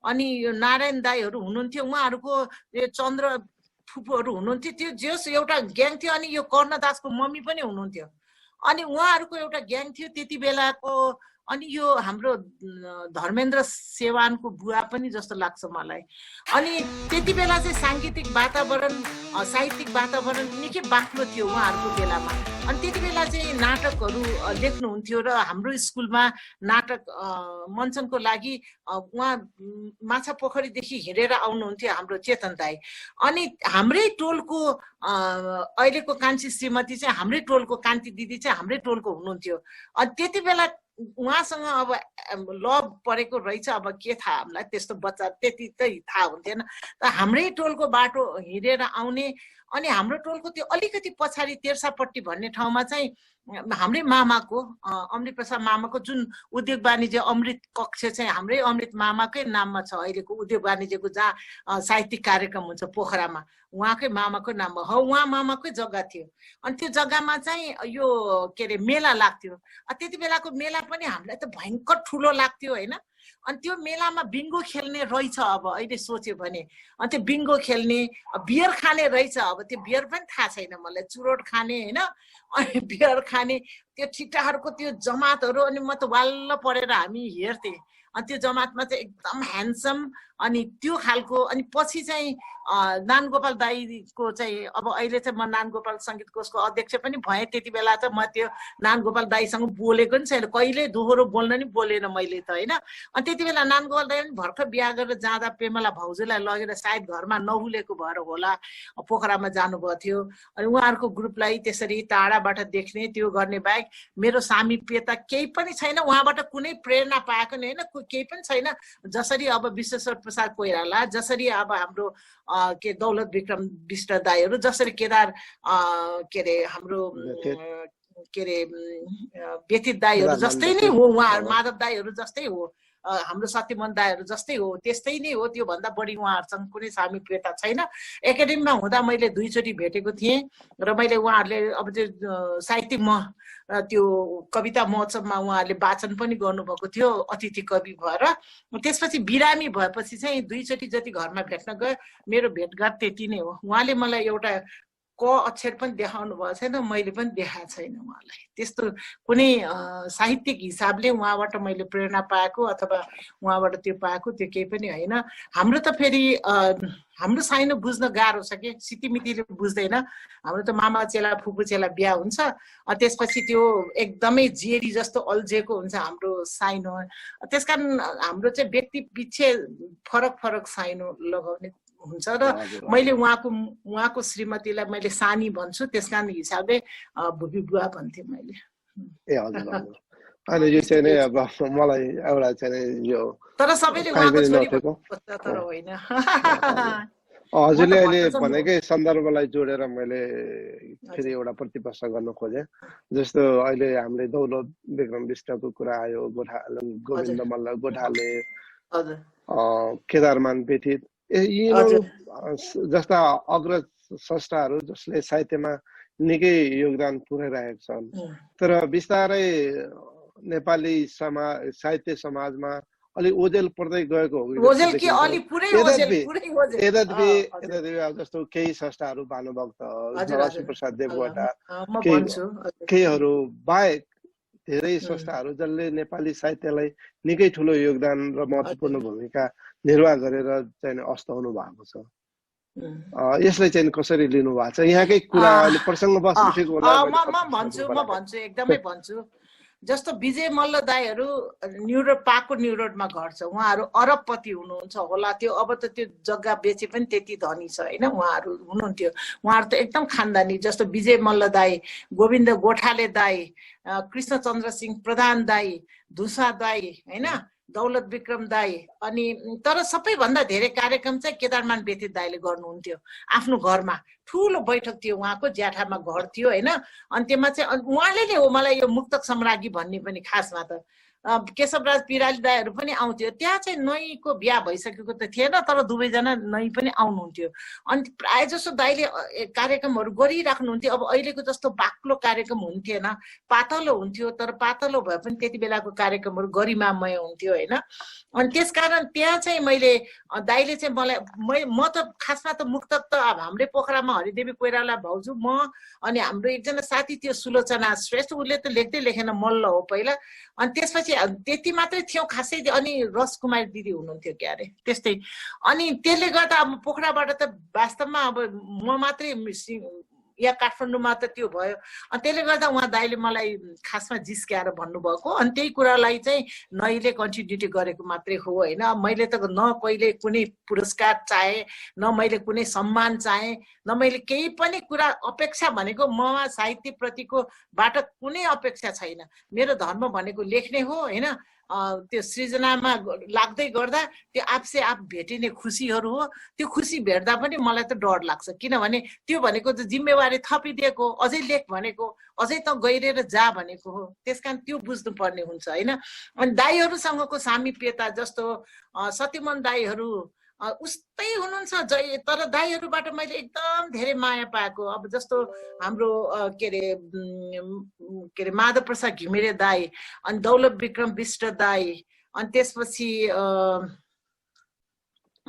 अनि यो नारायण दाईहरू हुनुहुन्थ्यो, उहाँहरूको यो चन्द्र फुपूहरू हुनुहुन्थ्यो, त्यो जस एउटा ग्याङ थियो। अनि यो कर्णदासको मम्मी पनि हुनुहुन्थ्यो, अनि उहाँहरूको एउटा ग्याङ थियो त्यति बेलाको। अनि यो हाम्रो धर्मेन्द्र सेवानको बुवा पनि जस्तो लाग्छ मलाई। अनि त्यति बेला चाहिँ साङ्गीतिक वातावरण साहित्यिक वातावरण निकै बाक्लो थियो उहाँहरूको बेलामा। अनि त्यति बेला चाहिँ नाटकहरू लेख्नुहुन्थ्यो र हाम्रो स्कुलमा नाटक मञ्चनको लागि उहाँ माछा पोखरीदेखि हिँडेर आउनुहुन्थ्यो हाम्रो चेतन दाई। अनि हाम्रै टोलको अहिलेको कान्छी श्रीमती चाहिँ हाम्रै टोलको कान्ति दिदी चाहिँ हाम्रै टोलको हुनुहुन्थ्यो। अनि त्यति बेला उहाँसँग अब लभ परेको रहेछ, अब के थाहा हामीलाई, त्यस्तो बच्चा त्यति त थाहा हुन्थेन। त हाम्रै टोलको बाटो हिँडेर आउने। अनि हाम्रो टोलको त्यो अलिकति पछाडि तेर्सापट्टि भन्ने ठाउँमा चाहिँ हाम्रै मामाको अमृत प्रसाद मामाको जुन उद्योग वाणिज्य अमृत कक्ष चाहिँ हाम्रै अमृत मामाकै नाममा छ अहिलेको उद्योग वाणिज्यको, जहाँ साहित्यिक कार्यक्रम हुन्छ पोखरामा, उहाँकै मामाको नाममा हो, उहाँ मामाकै जग्गा थियो। अनि त्यो जग्गामा चाहिँ यो के अरे मेला लाग्थ्यो। त्यति बेलाको मेला पनि हामीलाई त भयङ्कर ठुलो लाग्थ्यो होइन। अनि त्यो मेलामा बिङ्गो खेल्ने रहेछ, अब अहिले सोच्यो भने, अनि त्यो बिङ्गो खेल्ने, बियर खाने रहेछ। अब त्यो बियर पनि थाहा छैन मलाई, चुरोट खाने होइन, अनि बियर खाने, त्यो ठिटाहरूको त्यो जमातहरू। अनि म त वाल्ल परेर हामी हेर्थेँ। अनि त्यो जमातमा चाहिँ एकदम ह्यान्डसम अनि त्यो खालको। अनि पछि चाहिँ नानगोपाल दाईको चाहिँ, अब अहिले चाहिँ म नानगोपाल सङ्गीत कोषको अध्यक्ष पनि भएँ। त्यति बेला त म त्यो नानगोपाल दाईसँग बोलेको नि छैन, कहिले दोहोरो बोल्न नि बोलेन मैले त होइन। अनि त्यति बेला नानगोपाल दाई पनि भर्खर बिहा गरेर जाँदा पेमला भाउजूलाई लगेर सायद घरमा नहुलेको भएर होला पोखरामा जानुभएको थियो। अनि उहाँहरूको ग्रुपलाई त्यसरी टाढाबाट देख्ने, त्यो गर्ने बाहेक मेरो सामिप्यता केही पनि छैन, उहाँबाट कुनै प्रेरणा पाएको नि होइन, केही पनि छैन। जसरी अब विश्वेश्वर प्रसाद कोइराला, जसरी अब हाम्रो के दौलत विक्रम विष्ट दाईहरू, जसरी केदार के अरे हाम्रो के अरे व्यतीत दाईहरू जस्तै नै हो, उहाँहरू माधव दाईहरू जस्तै हो, हाम्रो सत्यमन दाईहरू जस्तै हो, त्यस्तै नै हो। त्योभन्दा बढी उहाँहरूसँग कुनै सामिप्यता छैन। एकाडेमीमा हुँदा मैले 2 चोटि भेटेको थिएँ र मैले उहाँहरूले अब त्यो साहित्यिक त्यो कविता महोत्सवमा उहाँहरूले वाचन पनि गर्नुभएको थियो अतिथि कवि भएर। त्यसपछि बिरामी भएपछि चाहिँ 2 चोटि जति घरमा भेट्न गयो। मेरो भेटघाट त्यति नै हो। उहाँले मलाई एउटा क अक्षर पनि देखाउनु भएको छैन, मैले पनि देखाएको छैन उहाँलाई। त्यस्तो कुनै साहित्यिक हिसाबले उहाँबाट मैले प्रेरणा पाएको अथवा उहाँबाट त्यो पाएको त्यो केही पनि होइन। हाम्रो त फेरि हाम्रो साइनो बुझ्न गाह्रो छ कि, सितिमितिले बुझ्दैन। हाम्रो त मामा चेला फुपू चेला बिहा हुन्छ, त्यसपछि त्यो एकदमै जेरी जस्तो अल्झेको हुन्छ हाम्रो साइनो। त्यसकारण हाम्रो चाहिँ व्यक्ति पछि फरक फरक साइनो लगाउने हुन्छ। र मैले उहाँको श्रीमतीलाई मैले सानी भन्छु, त्यसकारण हिसाबले भुपी बुवा भन्थेँ मैले। ए हजुर हजुर। अनि यो चाहिँ नि अब मलाई एउटा चाहिँ यो तर सबैले उहाँको छोरी तर होइन। हजुरले अहिले भन्न भनेकै सन्दर्भलाई जोडेर मैले फेरि एउटा प्रतिप्रश्न गर्न खोजेँ। जस्तो अहिले हामीले दौलत विक्रम बिष्टको कुरा आयो, गोविन्द मल्ल गोठाले, केदारमान बेठित, यिनीहरू जस्ता अग्रज स्रष्टाहरू जसले साहित्यमा निकै योगदान पुर्याइरहेका छन्। तर बिस्तारै नेपाली साहित्य समाजमा अलि ओझेल पर्दै गएको हो। यद्यपि जस्तो केही संस्थाहरू, भानुभक्त, नरसिंह प्रसाद देवकोटा, केहीहरू बाहेक धेरै संस्थाहरू जसले नेपाली साहित्यलाई निकै ठुलो योगदान र महत्त्वपूर्ण भूमिका निर्वाह गरेर चाहिँ अस्त हुनु भएको छ। यसलाई चाहिँ कसरी लिनु भएको छ? यहाँकै कुरा प्रसङ्ग बस उठेको होला। म भन्छु एकदमै भन्छु। जस्तो विजय मल्ल दाईहरू पाको न्युरोडमा घर छ, उहाँहरू अरबपति हुनुहुन्छ होला। त्यो अब त त्यो जग्गा बेचे पनि त्यति धनी छ होइन, उहाँहरू हुनुहुन्थ्यो। उहाँहरू त एकदम खानदानी। जस्तो विजय मल्ल दाई, गोविन्द गोठाले दाई, कृष्णचन्द्र सिंह प्रधान दाई, धुसा दाई होइन, दौलत विक्रम दाई। अनि तर सबैभन्दा धेरै कार्यक्रम चाहिँ केदारमान बेठित दाईले गर्नुहुन्थ्यो। आफ्नो घरमा ठुलो बैठक थियो, उहाँको ज्याठामा घर थियो होइन। अनि त्यसमा चाहिँ उहाँले नै हो मलाई यो मुक्तक सम्राज्ञी भन्ने पनि खासमा त केशवराज पिराली दाईहरू पनि आउँथ्यो। त्यहाँ चाहिँ नईको बिहा भइसकेको त थिएन, तर दुवैजना नई पनि आउनुहुन्थ्यो। अनि प्रायः जसो दाईले कार्यक्रमहरू गरिराख्नुहुन्थ्यो। अब अहिलेको जस्तो बाक्लो कार्यक्रम हुन्थेन, पातलो हुन्थ्यो। तर पातलो भए पनि त्यति बेलाको कार्यक्रमहरू गरिमामय हुन्थ्यो होइन। अनि त्यसकारण त्यहाँ चाहिँ मैले दाईले चाहिँ मलाई म त खासमा त मुक्तक त अब हाम्रै पोखरामा हरिदेवी कोइराला भाउजू, म अनि हाम्रो एकजना साथी थियो सुलोचना श्रेष्ठ, उसले त लेख्दै लेखेन, मल्ल हो पहिला। अनि त्यसपछि त्यति मात्रै थियो खासै। अनि रसकुमारी दिदी हुनुहुन्थ्यो क्या अरे त्यस्तै। अनि त्यसले गर्दा अब पोखराबाट त वास्तवमा अब म मात्रै या काठमाडौँमा त त्यो भयो। अनि त्यसले गर्दा उहाँ दाईले मलाई खासमा जिस्क्याएर भन्नुभएको। अनि त्यही कुरालाई चाहिँ नईले कन्टिन्युटी गरेको मात्रै हो होइन। मैले त न कहिले कुनै पुरस्कार चाहे, न मैले कुनै सम्मान चाहे, न मैले केही पनि कुरा अपेक्षा भनेको ममा साहित्यप्रतिको बाट कुनै अपेक्षा छैन। मेरो धर्म भनेको लेख्ने हो होइन। त्यो सृजनामा लाग्दै गर्दा त्यो आफसे आफ भेटिने खुसीहरू हो। त्यो खुसी भेट्दा पनि मलाई त डर लाग्छ, किनभने त्यो भनेको त जिम्मेवारी थपिदिएको, अझै लेख भनेको, अझै त गहिरेर जा भनेको हो। त्यसकारण त्यो बुझ्नुपर्ने हुन्छ होइन। अनि दाईहरूसँगको सामिप्यता जस्तो सत्यमन दाईहरू उस्तै हुनुहुन्छ तर दाईहरूबाट मैले एकदम धेरै माया पाएको। अब जस्तो हाम्रो के अरे माधव प्रसाद घिमिरे दाई, अनि दौलत विक्रम बिष्ट दाई, अनि त्यसपछि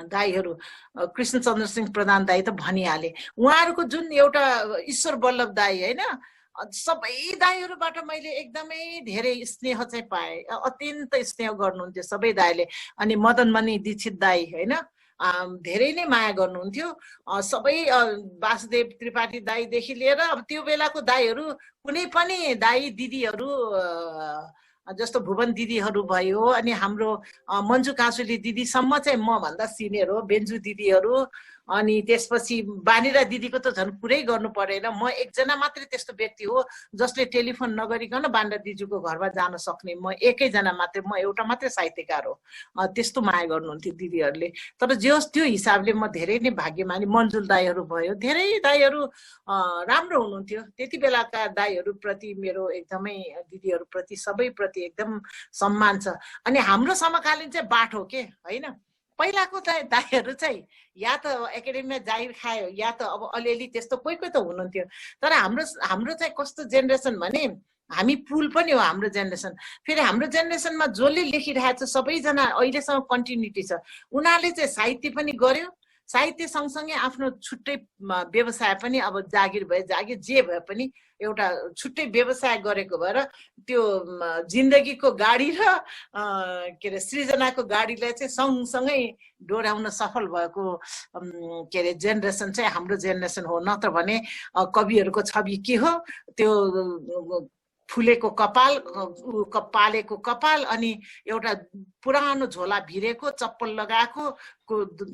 दाईहरू कृष्णचन्द्र सिंह प्रधान दाई त भनिहाले। उहाँहरूको जुन एउटा ईश्वर बल्लभ दाई होइन, सबै दाईहरूबाट मैले एकदमै धेरै स्नेह चाहिँ पाएँ। अत्यन्त स्नेह गर्नुहुन्थ्यो सबै दाईले। अनि मदनमणि दीक्षित दाई होइन, धेरै नै माया गर्नुहुन्थ्यो। सबै वासुदेव त्रिपाठी दाईदेखि लिएर अब त्यो बेलाको दाईहरू, कुनै पनि दाई दिदीहरू जस्तो भुवन दिदीहरू भयो, अनि हाम्रो मन्जु काँसुली दिदीसम्म चाहिँ म भन्दा सिनियर हो, बेन्जु दिदीहरू। अनि त्यसपछि बानिरा दिदीको त झन् कुरै गर्नु परेन। म एकजना मात्रै त्यस्तो व्यक्ति हो जसले टेलिफोन नगरिकन बानिरा दिदीको घरमा जान सक्ने म एकैजना मात्रै, म एउटा मात्रै साहित्यकार हो। त्यस्तो माया गर्नुहुन्थ्यो दिदीहरूले। तर जे होस् त्यो हिसाबले म धेरै नै भाग्यमानी। मन्जुल दाईहरू भयो, धेरै दाईहरू राम्रो हुनुहुन्थ्यो। त्यति बेलाका दाईहरू प्रति मेरो एकदमै, दिदीहरू प्रति सबैप्रति एकदम सम्मान छ। अनि हाम्रो समकालीन चाहिँ बाठो के होइन। पहिलाको चाहिँ दाईहरू चाहिँ या त एकाडेमीमा जागिर खायो, या त अब अलिअलि त्यस्तो कोही कोही त हुनुहुन्थ्यो। तर हाम्रो चाहिँ कस्तो जेनेरेसन भने हामी पुल पनि हो हाम्रो जेनेरेसन। फेरि हाम्रो जेनेरेसनमा जसले लेखिरहेको छ सबैजना अहिलेसम्म कन्टिन्युटी छ। उनीहरूले चाहिँ साहित्य पनि गर्यो, साहित्य सँगसँगै आफ्नो छुट्टै व्यवसाय पनि, अब जागिर भए जागिर, जे भए पनि एउटा छुट्टै व्यवसाय गरेको भएर त्यो जिन्दगीको गाडी र के अरे सृजनाको गाडीलाई चाहिँ सँगसँगै डोराउन सफल भएको के अरे जेनेरेसन चाहिँ हाम्रो जेनेरेसन हो। नत्र भने कविहरूको छवि के हो, त्यो फुलेको कपाल, पालेको कपाल, अनि एउटा पुरानो झोला भिरेको, चप्पल लगाएको,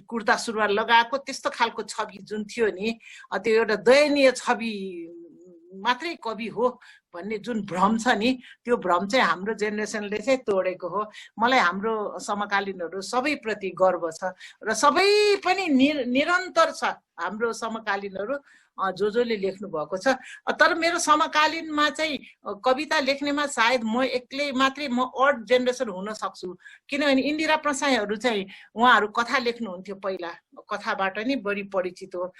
कुर्ता सुरुवाल लगाएको, त्यस्तो खालको छवि जुन थियो नि, त्यो एउटा दयनीय छवि मात्रै कवि हो भन्ने जुन भ्रम छ नि, त्यो भ्रम चाहिँ हाम्रो जेनेरेसनले चाहिँ तोडेको हो। मलाई हाम्रो समकालीनहरू सबैप्रति गर्व छ र सबै पनि निरन्तर छ हाम्रो समकालीनहरू जसले लेख्नु भएको छ। तर मेरो समकालीनमा चाहिँ कविता लेख्नेमा सायद म एक्लै मात्रै म अड जेनेरेसन हुन सक्छु, किनभने इन्दिरा प्रसाईहरू चाहिँ उहाँहरू कथा लेख्नुहुन्थ्यो पहिला, कथाबाट नै बढी परिचित हो।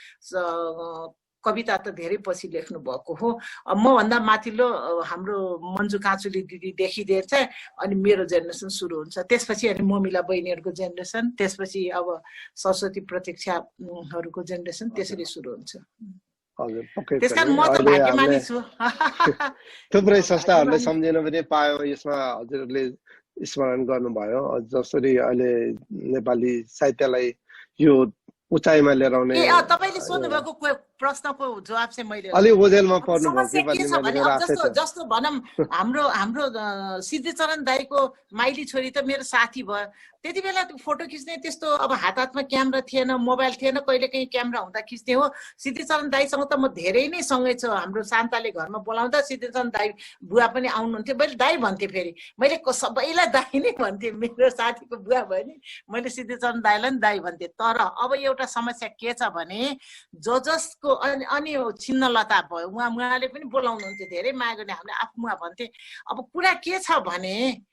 कविता त धेरै पछि लेख्नु भएको हो। मभन्दा माथिल्लो हाम्रो मन्जु काँचुली दिदीदेखि लिएर चाहिँ अनि मेरो जेनेरेसन सुरु हुन्छ, त्यसपछि अनि ममिला बहिनीहरूको जेनेरेसन, त्यसपछि अब सरस्वती प्रतीक्षाहरूको जेनेरेसन, त्यसरी सुरु हुन्छ। हजुर, पक्कै पनि। त्यसकारण म त भाग्यमानी छु। थुप्रै संस्थाहरूले सम्झिन पनि पायो, यसमा हजुरले स्मरण गर्नुभयो। जसरी अहिले नेपाली साहित्यलाई यो उचाइमा लिएर आउने। तपाईले सोध्नु भएको प्रश्नको जवाब चाहिँ मैले अलि ओझेलमा पर्नु भयो समस्या के छ भने जस्तो भनौँ हाम्रो सिद्धिचरण दाईको माइली छोरी त मेरो साथी भयो। त्यति बेला फोटो खिच्ने त्यस्तो अब हातमा क्यामेरा थिएन, मोबाइल थिएन, कहिलेकाहीँ क्यामेरा हुँदा खिच्ने हो। सिद्धिचरण दाईसँग त म धेरै नै सँगै छु। हाम्रो शान्ताले घरमा बोलाउँदा सिद्धिचरण दाई बुवा पनि आउनुहुन्थ्यो। मैले दाई भन्थेँ, फेरि मैले सबैलाई दाई नै भन्थेँ। मेरो साथीको बुवा भयो नि, मैले सिद्धिचरण दाईलाई नि दाई भन्थेँ। तर अब एउटा समस्या के छ भने जसको अनि छिन्नलता भयो, उहाँले पनि बोलाउनुहुन्थ्यो, धेरै माया गर्ने, हामीले आफू भन्थे। अब कुरा के छ भने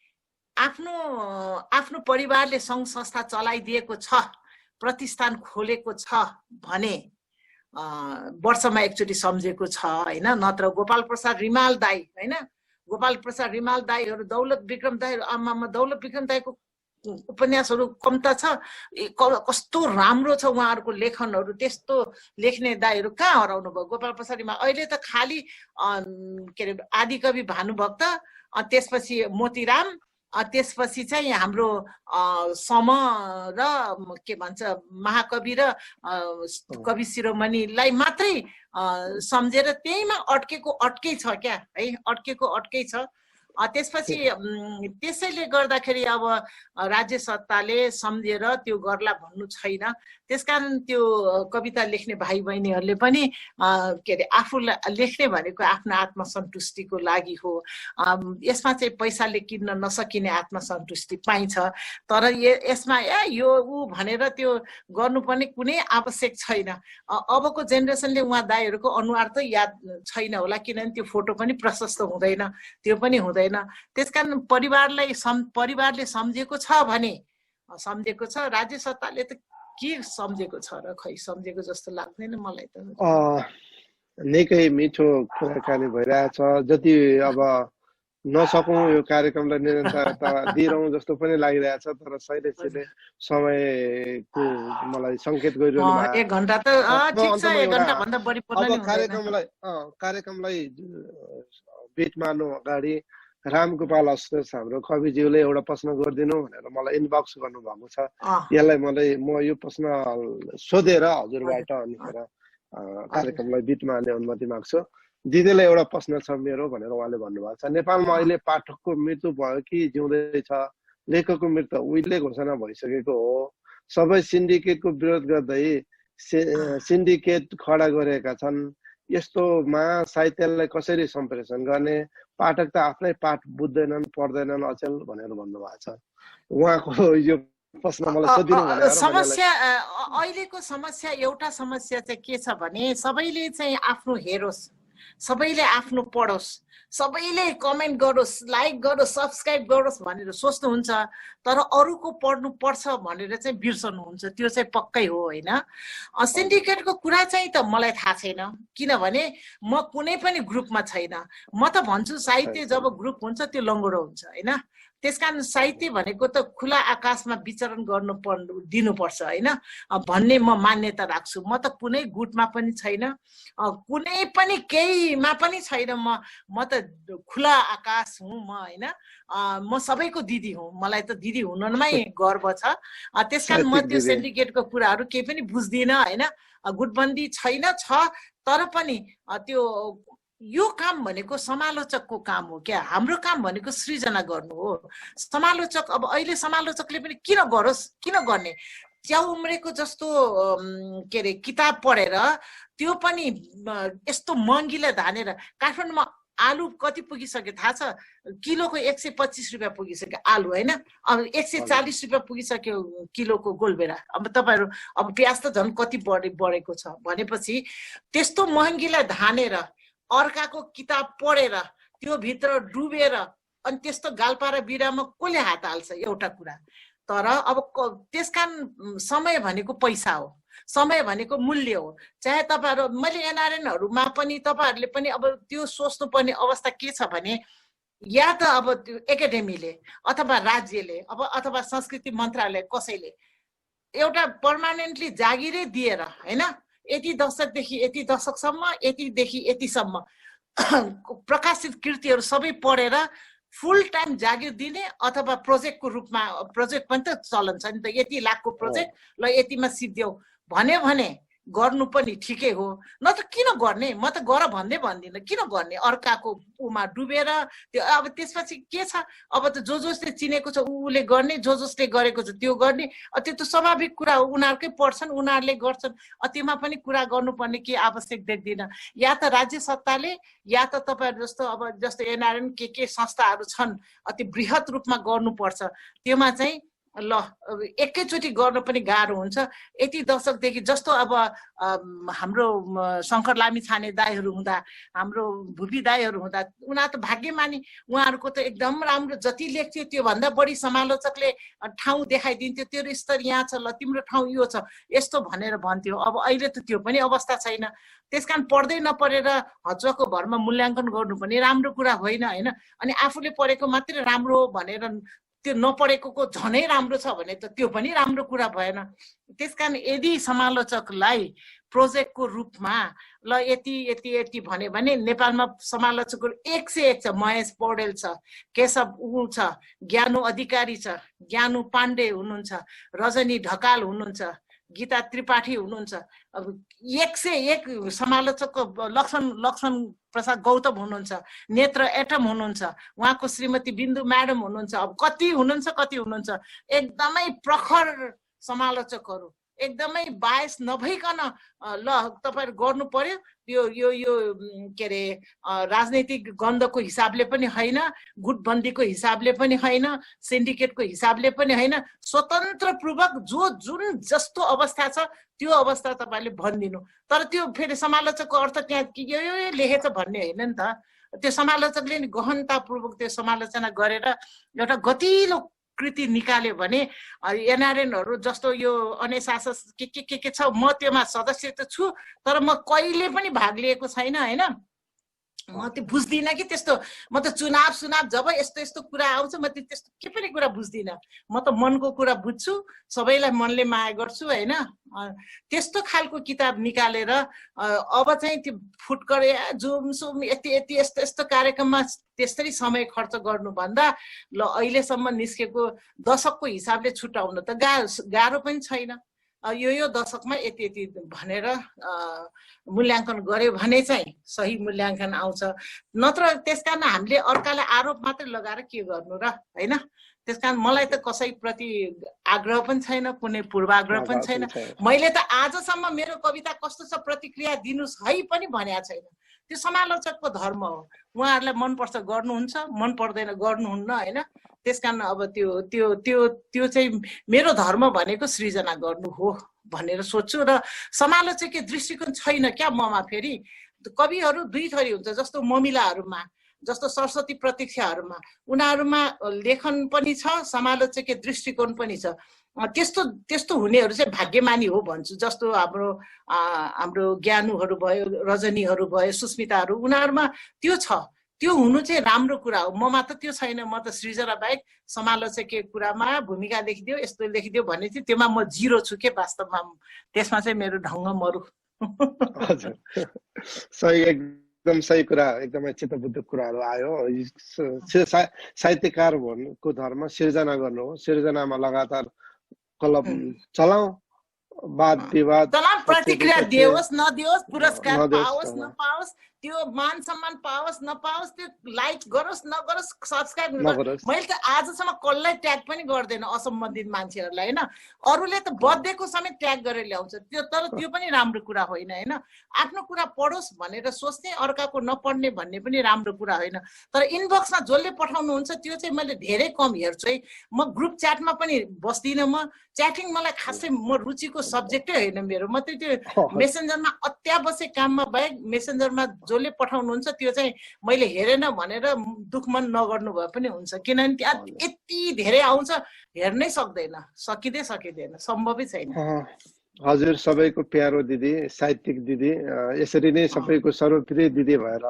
आफ्नो परिवारले सङ्घ संस्था चलाइदिएको छ, प्रतिष्ठान खोलेको छ भने वर्षमा एकचोटि सम्झेको छ होइन। नत्र गोपाल प्रसाद रिमाल दाई होइन, गोपाल प्रसाद रिमाल दाईहरू, दौलत विक्रम दाईहरू, आमामा दौलत विक्रम दाईको उपन्यासहरू कम्ता छ, कस्तो राम्रो छ उहाँहरूको लेखनहरू। त्यस्तो लेख्ने दाईहरू कहाँ हराउनु भयो? गोपाल प्रसाद रिमाल अहिले त खालि के अरे आदिकवि भानुभक्त, त्यसपछि मोतीराम, त्यसपछि चाहिँ हाम्रो सम र के भन्छ महाकवि र कवि शिरोमणिलाई मात्रै सम्झेर त्यहीमा अट्कै छ क्या है, अट्कै छ। त्यसपछि त्यसैले गर्दाखेरि अब राज्य सत्ताले सम्झेर त्यो गर्ला भन्नु छैन। त्यसकारण त्यो कविता लेख्ने भाइ बहिनीहरूले पनि के अरे आफूलाई लेख्ने भनेको आफ्नो आत्मसन्तुष्टिको लागि हो। यसमा चाहिँ पैसाले किन्न नसकिने आत्मसन्तुष्टि पाइन्छ। तर यसमा यो ऊ भनेर त्यो गर्नुपर्ने कुनै आवश्यक छैन। अबको जेनेरेसनले उहाँ दाईहरूको अनुहार त याद छैन होला, किनभने त्यो फोटो पनि प्रशस्त हुँदैन, त्यो पनि हुँदैन। त्यसकारण परिवारले सम्झेको छ भने सम्झेको छ, राज्य सत्ताले त के सम्झेको छ र? खै सम्झेको जस्तो लाग्दैन मलाई त। निकै मिठो कुराकानी भइरहेछ। जति अब नसकौँ यो कार्यक्रमलाई निरन्तरता दिइरहँ जस्तो पनि लागिरहेछ। तर शैलेशजीले समयको मलाई सङ्केत गरिरहनु भयो। 1 घण्टा त ठिक छ, 1 घण्टा भन्दा बढी अब कार्यक्रमलाई बिट मार्नु अगाडि रामगोपाल अस्कोच हाम्रो कविज्यूले एउटा प्रश्न गरिदिनु भनेर मलाई इनबक्स गर्नुभएको छ। यसलाई म यो प्रश्न सोधेर हजुरबाट अनिखेर कार्यक्रमलाई बिट मार्ने अनुमति माग्छु। दिदीलाई एउटा प्रश्न छ मेरो भनेर उहाँले भन्नुभएको छ। नेपालमा अहिले पाठकको मृत्यु भयो कि जिउँदैछ? लेखकको मृत्यु उहिले घोषणा भइसकेको हो। सबै सिन्डिकेटको विरोध गर्दै सिन्डिकेट खडा गरेका छन्। यस्तोमा साहित्यलाई कसरी सम्प्रेषण गर्ने? पाठक त आफ्नै पाठ बुझ्दैनन्, पढ्दैनन् अचेल भनेर भन्नुभएको छ। उहाँको यो प्रश्न मलाई सोधिनु भनेर समस्या अहिलेको समस्या एउटा समस्या चाहिँ के छ भने सबैले चाहिँ आफ्नो हेरोस्, सबैले आफ्नो पढोस्, सबैले कमेन्ट गरोस्, लाइक गरोस्, सब्सक्राइब गरोस् भनेर सोच्नुहुन्छ। तर अरूको पढ्नु पर्छ भनेर चाहिँ बिर्सनुहुन्छ। त्यो चाहिँ पक्कै हो होइन। सिन्डिकेटको कुरा चाहिँ त मलाई थाहा छैन, किनभने म कुनै पनि ग्रुपमा छैन। म त भन्छु साहित्य जब ग्रुप हुन्छ त्यो लङ्गडो हुन्छ होइन। त्यसकारण साहित्य भनेको त खुला आकाशमा विचरण दिनुपर्छ होइन भन्ने म मान्यता राख्छु। म त कुनै गुटमा पनि छैन, कुनै पनि केहीमा पनि छैन। म त खुला आकाश हुँ म होइन। म सबैको दिदी हुँ, मलाई त दिदी हुनमै गर्व छ। त्यसकारण म त्यो सिन्डिकेटको कुराहरू केही पनि बुझ्दिनँ होइन। गुटबन्दी छैन, छ, तर पनि त्यो यो काम भनेको समालोचकको काम हो क्या। हाम्रो काम भनेको सृजना गर्नु हो। समालोचक अब अहिले समालोचकले पनि किन गरोस्, किन गर्ने? च्याउ उम्रेको जस्तो के अरे किताब पढेर त्यो पनि यस्तो महँगीलाई धानेर काठमाडौँमा आलु कति पुगिसक्यो थाहा छ? किलोको 125 रुपियाँ पुगिसक्यो आलु होइन, अब 140 रुपियाँ पुगिसक्यो किलोको गोलबेरा। अब तपाईँहरू अब प्याज त झन् कति बढेको छ भनेपछि त्यस्तो महँगीलाई धानेर अर्काको किताब पढेर त्यो भित्र डुबेर अनि त्यस्तो गाल्पा र बिरामा कसले हात हाल्छ? एउटा कुरा। तर अब त्यसकारण समय भनेको पैसा हो, समय भनेको मूल्य हो। चाहे तपाईँहरू मैले एनआरएनहरूमा पनि तपाईँहरूले पनि अब त्यो सोच्नुपर्ने अवस्था के छ भने या त अब त्यो एकाडेमीले अथवा राज्यले अब अथवा संस्कृति मन्त्रालय कसैले एउटा पर्मानेन्टली जागिरै दिएर होइन, यति दशकदेखि यति दशकसम्म यतिदेखि यतिसम्म प्रकाशित कृतिहरू सबै पढेर फुल टाइम जागिर दिने अथवा प्रोजेक्टको रूपमा, प्रोजेक्ट पनि त चलन छ नि त, यति लाखको प्रोजेक्ट ल यतिमा सिद्ध्याउ भन्यो भने गर्नु पनि ठिकै हो। न त किन गर्ने, म त गर भन्दै भन्दिनँ, किन गर्ने अर्काको उमा डुबेर त्यो। अब त्यसपछि के छ, अब त जसले चिनेको छ उसले गर्ने, जसले गरेको छ त्यो गर्ने, त्यो त स्वाभाविक कुरा हो, उनीहरूकै पढ्छन् उनीहरूले गर्छन्। त्योमा पनि कुरा गर्नुपर्ने के आवश्यक देख्दिनँ। या त राज्य सत्ताले या त तपाईँहरू जस्तो अब जस्तो एनआरएन के संस्थाहरू छन् अति बृहत रूपमा गर्नुपर्छ। त्योमा चाहिँ ल एकैचोटि गर्न पनि गाह्रो हुन्छ। यति दशकदेखि जस्तो अब हाम्रो शङ्कर लामिछाने दाईहरू हुँदा, हाम्रो भुपी दाईहरू हुँदा उनीहरू त भाग्यमानी, उहाँहरूको त एकदम राम्रो, जति लेख्थ्यो त्योभन्दा बढी समालोचकले ठाउँ देखाइदिन्थ्यो, तेरो स्तर यहाँ छ, ल तिम्रो ठाउँ यो छ, यस्तो भनेर भन्थ्यो। अब अहिले त त्यो पनि अवस्था छैन। त्यसकारण पढ्दै नपढेर हचुवाको भरमा मूल्याङ्कन गर्नु पनि राम्रो कुरा होइन होइन। अनि आफूले पढेको मात्रै राम्रो हो भनेर त्यो नपढेको झनै राम्रो छ भने त त्यो पनि राम्रो कुरा भएन। त्यसकारण यदि समालोचकलाई प्रोजेक्टको रूपमा ल यति यति यति भन्यो भने नेपालमा समालोचकहरू 101 छ। महेश पौडेल छ, केशव ऊ छ, ज्ञानु अधिकारी छ, ज्ञानु पाण्डे हुनुहुन्छ, रजनी ढकाल हुनुहुन्छ, गीता त्रिपाठी हुनुहुन्छ। अब 101 समालोचकको लक्ष्मण प्रसाद गौतम हुनुहुन्छ, नेत्र एटम हुनुहुन्छ, उहाँको श्रीमती बिन्दु म्याडम हुनुहुन्छ। अब कति हुनुहुन्छ एकदमै प्रखर समालोचकहरू, एकदमै बायस नभइकन ल तपाईहरु गर्नु पर्यो। यो यो यो के अरे राजनीतिक गन्धको हिसाबले पनि हैन, गुटबन्दीको हिसाबले पनि हैन, सिन्डिकेटको हिसाबले पनि हैन, स्वतन्त्रपूर्वक जुन जस्तो अवस्था छ त्यो अवस्था तपाईले भनिदिनु। तर त्यो फेरि समालोचकको अर्थ त्यहाँ यो लेखेछ भन्ने हैन नि त। त्यो समालोचकले नि गहनतापूर्वक त्यो समालोचना गरेर एउटा गतिलो कृति निकाल्यो भने एनआरएनहरु जस्तो यो अनेसास के छ, म त्योमा सदस्य त छु तर म कहिले पनि भाग लिएको छैन हैन। म त्यो बुझ्दिन कि त्यस्तो, म त चुनाव जब यस्तो यस्तो कुरा आउँछ म त्यस्तो के पनि कुरा बुझ्दिन। म त मनको कुरा बुझ्छु, सबैलाई मनले माया गर्छु हैन। त्यस्तो खालको किताब निकालेर अब चाहिँ त्यो फुटकरे जुमसुम यति यति यस्तो यस्तो कार्यक्रममा त्यसरी समय खर्च गर्नु भन्दा ल अहिलेसम्म निस्केको दशकको हिसाबले छुटाउन त गाह्रो पनि छैन। यो दशकमा यति यति भनेर मूल्याङ्कन गर्यो भने चाहिँ सही मूल्याङ्कन आउँछ। नत्र त्यसकारण हामीले अर्कालाई आरोप मात्रै लगाएर के गर्नु र हैन। त्यसकारण मलाई त कसैप्रति आग्रह पनि छैन, कुनै पूर्वाग्रह पनि छैन। मैले त आजसम्म मेरो कविता कस्तो छ प्रतिक्रिया दिनुस् है पनि भनेको छैन। त्यो समालोचकको धर्म हो, उहाँहरूलाई मनपर्छ गर्नुहुन्छ, मन पर्दैन गर्नुहुन्न हैन। त्यसकारण अब त्यो त्यो त्यो त्यो चाहिँ मेरो धर्म भनेको सृजना गर्नु हो भनेर सोच्छु। र समालोचकीय दृष्टिकोण छैन क्या ममा। फेरि कविहरू दुई थरी हुन्छ, जस्तो ममिलाहरूमा, जस्तो सरस्वती प्रतीक्षाहरूमा, उनीहरूमा लेखन पनि छ, समालोचकीय दृष्टिकोण पनि छ। त्यस्तो हुनेहरू चाहिँ भाग्यमानी हो भन्छु। जस्तो हाम्रो ज्ञानुहरू भयो, रजनीहरू भयो, सुस्मिताहरू, उनीहरूमा त्यो छ। त्यो हुनु चाहिँ राम्रो कुरा हो। ममा त त्यो छैन। म त सृजना बाहेक समालोचकीय कुरामा भूमिका लेखिदियो, यस्तो लेखिदियो भने चाहिँ त्योमा म जिरो छु के वास्तवमा। त्यसमा चाहिँ मेरो ढङ्ग मरु। हजुर, सही, एकदम सही कुरा, एकदमै चित्तबुद्ध कुराहरू आयो। साहित्यकार भन्नुको धर्म सिर्जना गर्नु हो। सिर्जनामा लगातार कलम चलाऊ, वाद विवाद प्रतिक्रिया दियोस् नदियोस्, पुरस्कार पाओस् नपाओस्, त्यो मान सम्मान पाओस् नपाओस्, त्यो लाइक गरोस् नगरोस्, सब्सक्राइब नगरोस्। मैले त आजसम्म कसलाई ट्याग पनि गर्दैन असम्बन्धित मान्छेहरूलाई होइन। अरूले त बर्थडेको समेत ट्याग गरेर ल्याउँछ, त्यो तर त्यो पनि राम्रो कुरा होइन होइन। आफ्नो कुरा पढोस् भनेर सोच्ने, अर्काको नपढ्ने भन्ने पनि राम्रो कुरा होइन। तर इनबक्समा जसले पठाउनुहुन्छ त्यो चाहिँ मैले धेरै कम हेर्छु है। म ग्रुप च्याटमा पनि बस्दिनँ, म च्याटिङ मलाई खासै म रुचिको सब्जेक्टै होइन मेरो। म त्यो मेसेन्जरमा अत्यावश्यक काममा बाहेक मेसेन्जरमा जसले पठाउनुहुन्छ त्यो चाहिँ मैले हेरेन भनेर दुखमन नगर्नु भए पनि हुन्छ, किनभने त्यहाँ यति धेरै आउँछ हेर्नै सक्दैन, सकिँदैन, सम्भवै छैन। हजुर सबैको प्यारो दिदी, साहित्यिक दिदी, यसरी नै सबैको सर्वप्रिय दिदी भएर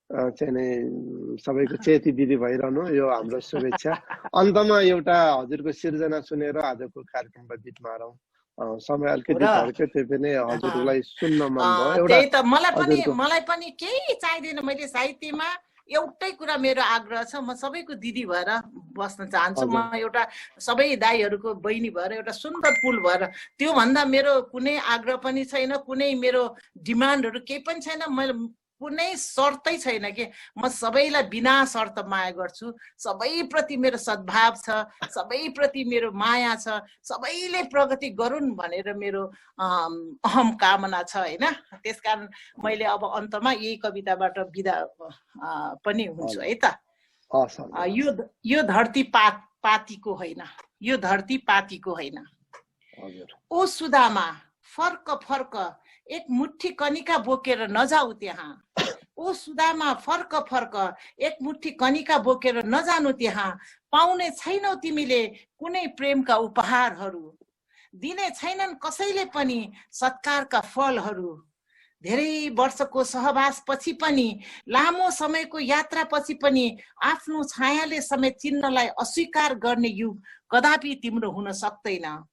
चाहिँ नि सबैको चेती दिदी भइरहनु यो हाम्रो शुभेच्छा। अन्तमा एउटा हजुरको सिर्जना सुनेर आजको कार्यक्रमलाई बिट मारौँ। समय अलिकति झर्क्यो, त्यही पनि हजुरलाई सुन्न मन भयो। त्यही त मलाई पनि केही चाहिँदैन। मैले साहित्यमा एउटै कुरा मेरो आग्रह छ, म सबैको दिदी भएर बस्न चाहन्छु। म एउटा सबै दाइहरूको बहिनी भएर एउटा सुन्दर पुल भएर, त्यो भन्दा मेरो कुनै आग्रह पनि छैन, कुनै मेरो डिमान्डहरू केही पनि छैन। मैले कुनै शर्तै छैन कि म सबैलाई बिना शर्त माया गर्छु, सबैप्रति मेरो सद्भाव छ, सबैप्रति मेरो माया छ, सबैले प्रगति गरून् भनेर मेरो अहम कामना छ होइन। त्यसकारण मैले अब अन्तमा यही कविताबाट बिदा पनि हुन्छु है त। यो धरती पातीको होइन, यो धरती पातीको होइन। ओ सुदामा फर्क फर्क एक मुट्ठी कनिका बोकेर नजाऊ त्यहाँ। ओ सुदामा फर्क फर्क एक मुट्ठी कनिका बोकेर नजानु त्यहाँ। पाउने छैनौ तिमीले कुनै प्रेमका उपहारहरू, दिने छैनन् कसैले पनि सत्कारका फलहरू। धेरै वर्षको सहवास पछि पनि, लामो समयको यात्रा पछि पनि आफ्नो छायाले समेत चिन्नलाई अस्वीकार गर्ने युग कदापि तिम्रो हुन सक्दैन।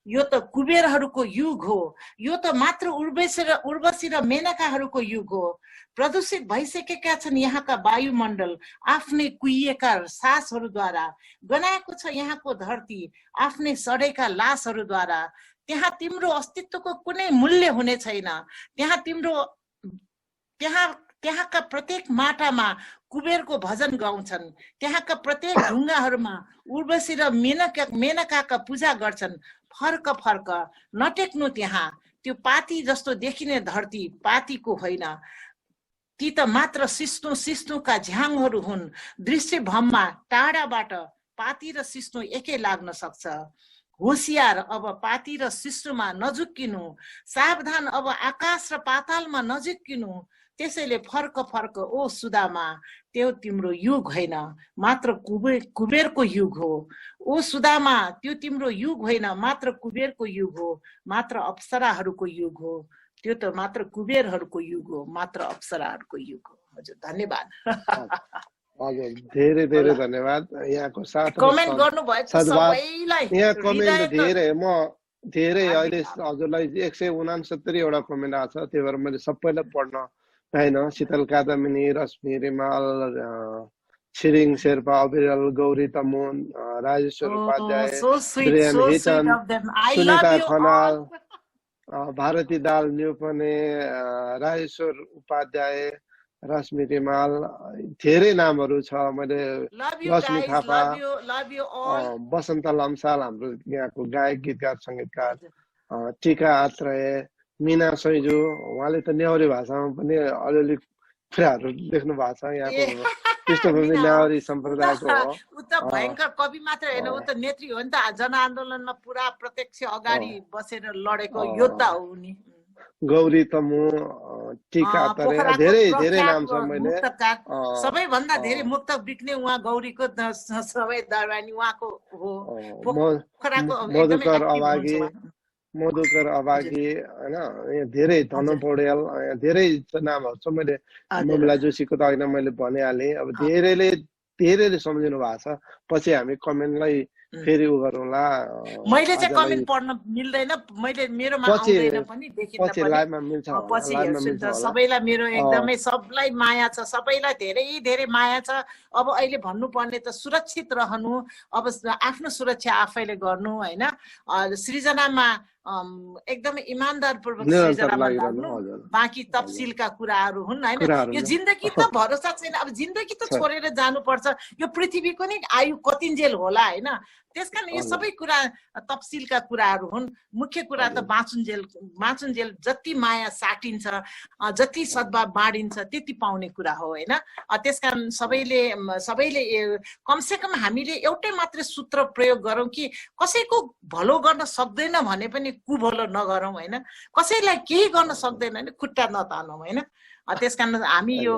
यो त कुबेरहरूको युग हो, यो त मात्र उर्वशी र मेनकाहरूको युग हो। प्रदूषित भइसकेका छन् यहाँका वायुमण्डल आफ्नै कुहिएका सासहरूद्वारा। गनाएको छ यहाँको धरती आफ्नै सडेका लासहरूद्वारा। त्यहाँ तिम्रो अस्तित्वको कुनै मूल्य हुने छैन। त्यहाँका प्रत्येक माटामा कुबेरको भजन गाउँछन्। त्यहाँका प्रत्येक ढुङ्गाहरूमा उर्वशी र मेनकाका पूजा गर्छन्। फर्क फर्क नटेक्नु त्यहाँ। त्यो पाती जस्तो देखिने धरती पातीको होइन, ती त मात्र सिस्नुका झ्याङहरू हुन्। दृश्य भममा टाढाबाट पाती र सिस्नु एकै लाग्न सक्छ। होसियार अब पाती र सिस्नुमा नझुक्किनु, सावधान अब आकाश र पातालमा नझुक्किनु। त्यसैले फर्क फर्क ओ सुदामा, त्यो तिम्रो युग होइन मात्र कुबेरको युग हो। ओ सुदामा त्यो तिम्रो युग होइन मात्र कुबेरको युग हो, मात्र अप्सराहरूको युग हो। त्यो त मात्र कुबेरहरूको युग हो, मात्र अप्सराहरूको युग हो। हजुर धन्यवाद। हजुर धेरै धेरै धन्यवाद यहाँको साथ कमेन्ट गर्नुभएको सबैलाई। यहाँ कमेन्ट धेरै, म धेरै अहिले हजुरलाई 169 वटा कमेन्ट आएको छ, त्यही भएर मैले सबैलाई पढ्न पाइन। शीतल कादमिनी, रश्मि रिमाल, छिरिङ शेर्पा, अविरल, गौरी तमुन, राजेश्वर उपाध्याय, ब्रियन हिटन, सुनिता खनाल, भारती दाल न्युपने, राजेश्वर उपाध्याय, रश्मि रिमाल, धेरै नामहरू छ। मैले लक्ष्मी थापा, बसन्त लम्साल हाम्रो यहाँको गायक गीतकार सङ्गीतकार, टिका आत्रेय, मिना सैजु, उहाँले त नेवारी भाषामा पनि अलिअलि कुराहरू लेख्नु भएको छ। यहाँको पृष्ठभूमि नेवारी सम्प्रदायको हो। ऊ त भयङ्कर कवि मात्र होइन, ऊ त नेत्री हो नि त। जनआन्दोलनमा पुरा प्रत्यक्ष अगाडि बसेर लडेको योद्धा हो उनी। गौरी तमु, टिका आत्रेय, धेरै धेरै नाम छ। मैले सबैभन्दा धेरै मुक्तक बिक्ने उहाँ गौरीको सबै दरबानी उहाँको हो। मधुकर अभागी होइन, धेरै धनु पौड्याल, धेरै नामहरू छ। मैले ममला जोशीको त होइन मैले भनिहालेँ। अब धेरैले सम्झिनु भएको छ। पछि हामी कमेन्टलाई फेरि उ गरौँला। मैले चाहिँ कमेन्ट पढ्न मिल्दैन, मैले मेरोमा आउँदैन पनि, देखिन्न पनि। पछि हेर्छु त। सबैलाई मेरो एकदमै सबलाई माया छ, सबैलाई धेरै धेरै माया छ। अब अहिले भन्नुपर्ने त सुरक्षित रहनु, अब आफ्नो सुरक्षा आफैले गर्नु होइन। सृजनामा एकदमै इमानदारपूर्वक निरन्तर सृजनामा लागिरहनु, लाग्नु, हजुर। बाँकी तफसिलका कुराहरू हुन् हैन। कुराहरू यो हुन्। जिन्दगी त भरोसा छैन, अब जिन्दगी त छोडेर जानुपर्छ, यो पृथ्वीको नि आयु कतिन्जेल होला हैन। त्यसकारण यो सबै कुरा तफसिलका कुराहरू हुन्। मुख्य कुरा त बाँचुन्जेल जति माया साटिन्छ, जति सद्भाव बाँडिन्छ त्यति पाउने कुरा हो हैन। त्यसकारण सबैले कमसेकम हामीले एउटै मात्रै सूत्र प्रयोग गरौँ कि कसैको भलो गर्न सक्दैन भने पनि कुभलो नगरौँ हैन, कसैलाई केही गर्न सक्दैन भने खुट्टा नतानौँ हैन। त्यसकारण हामी यो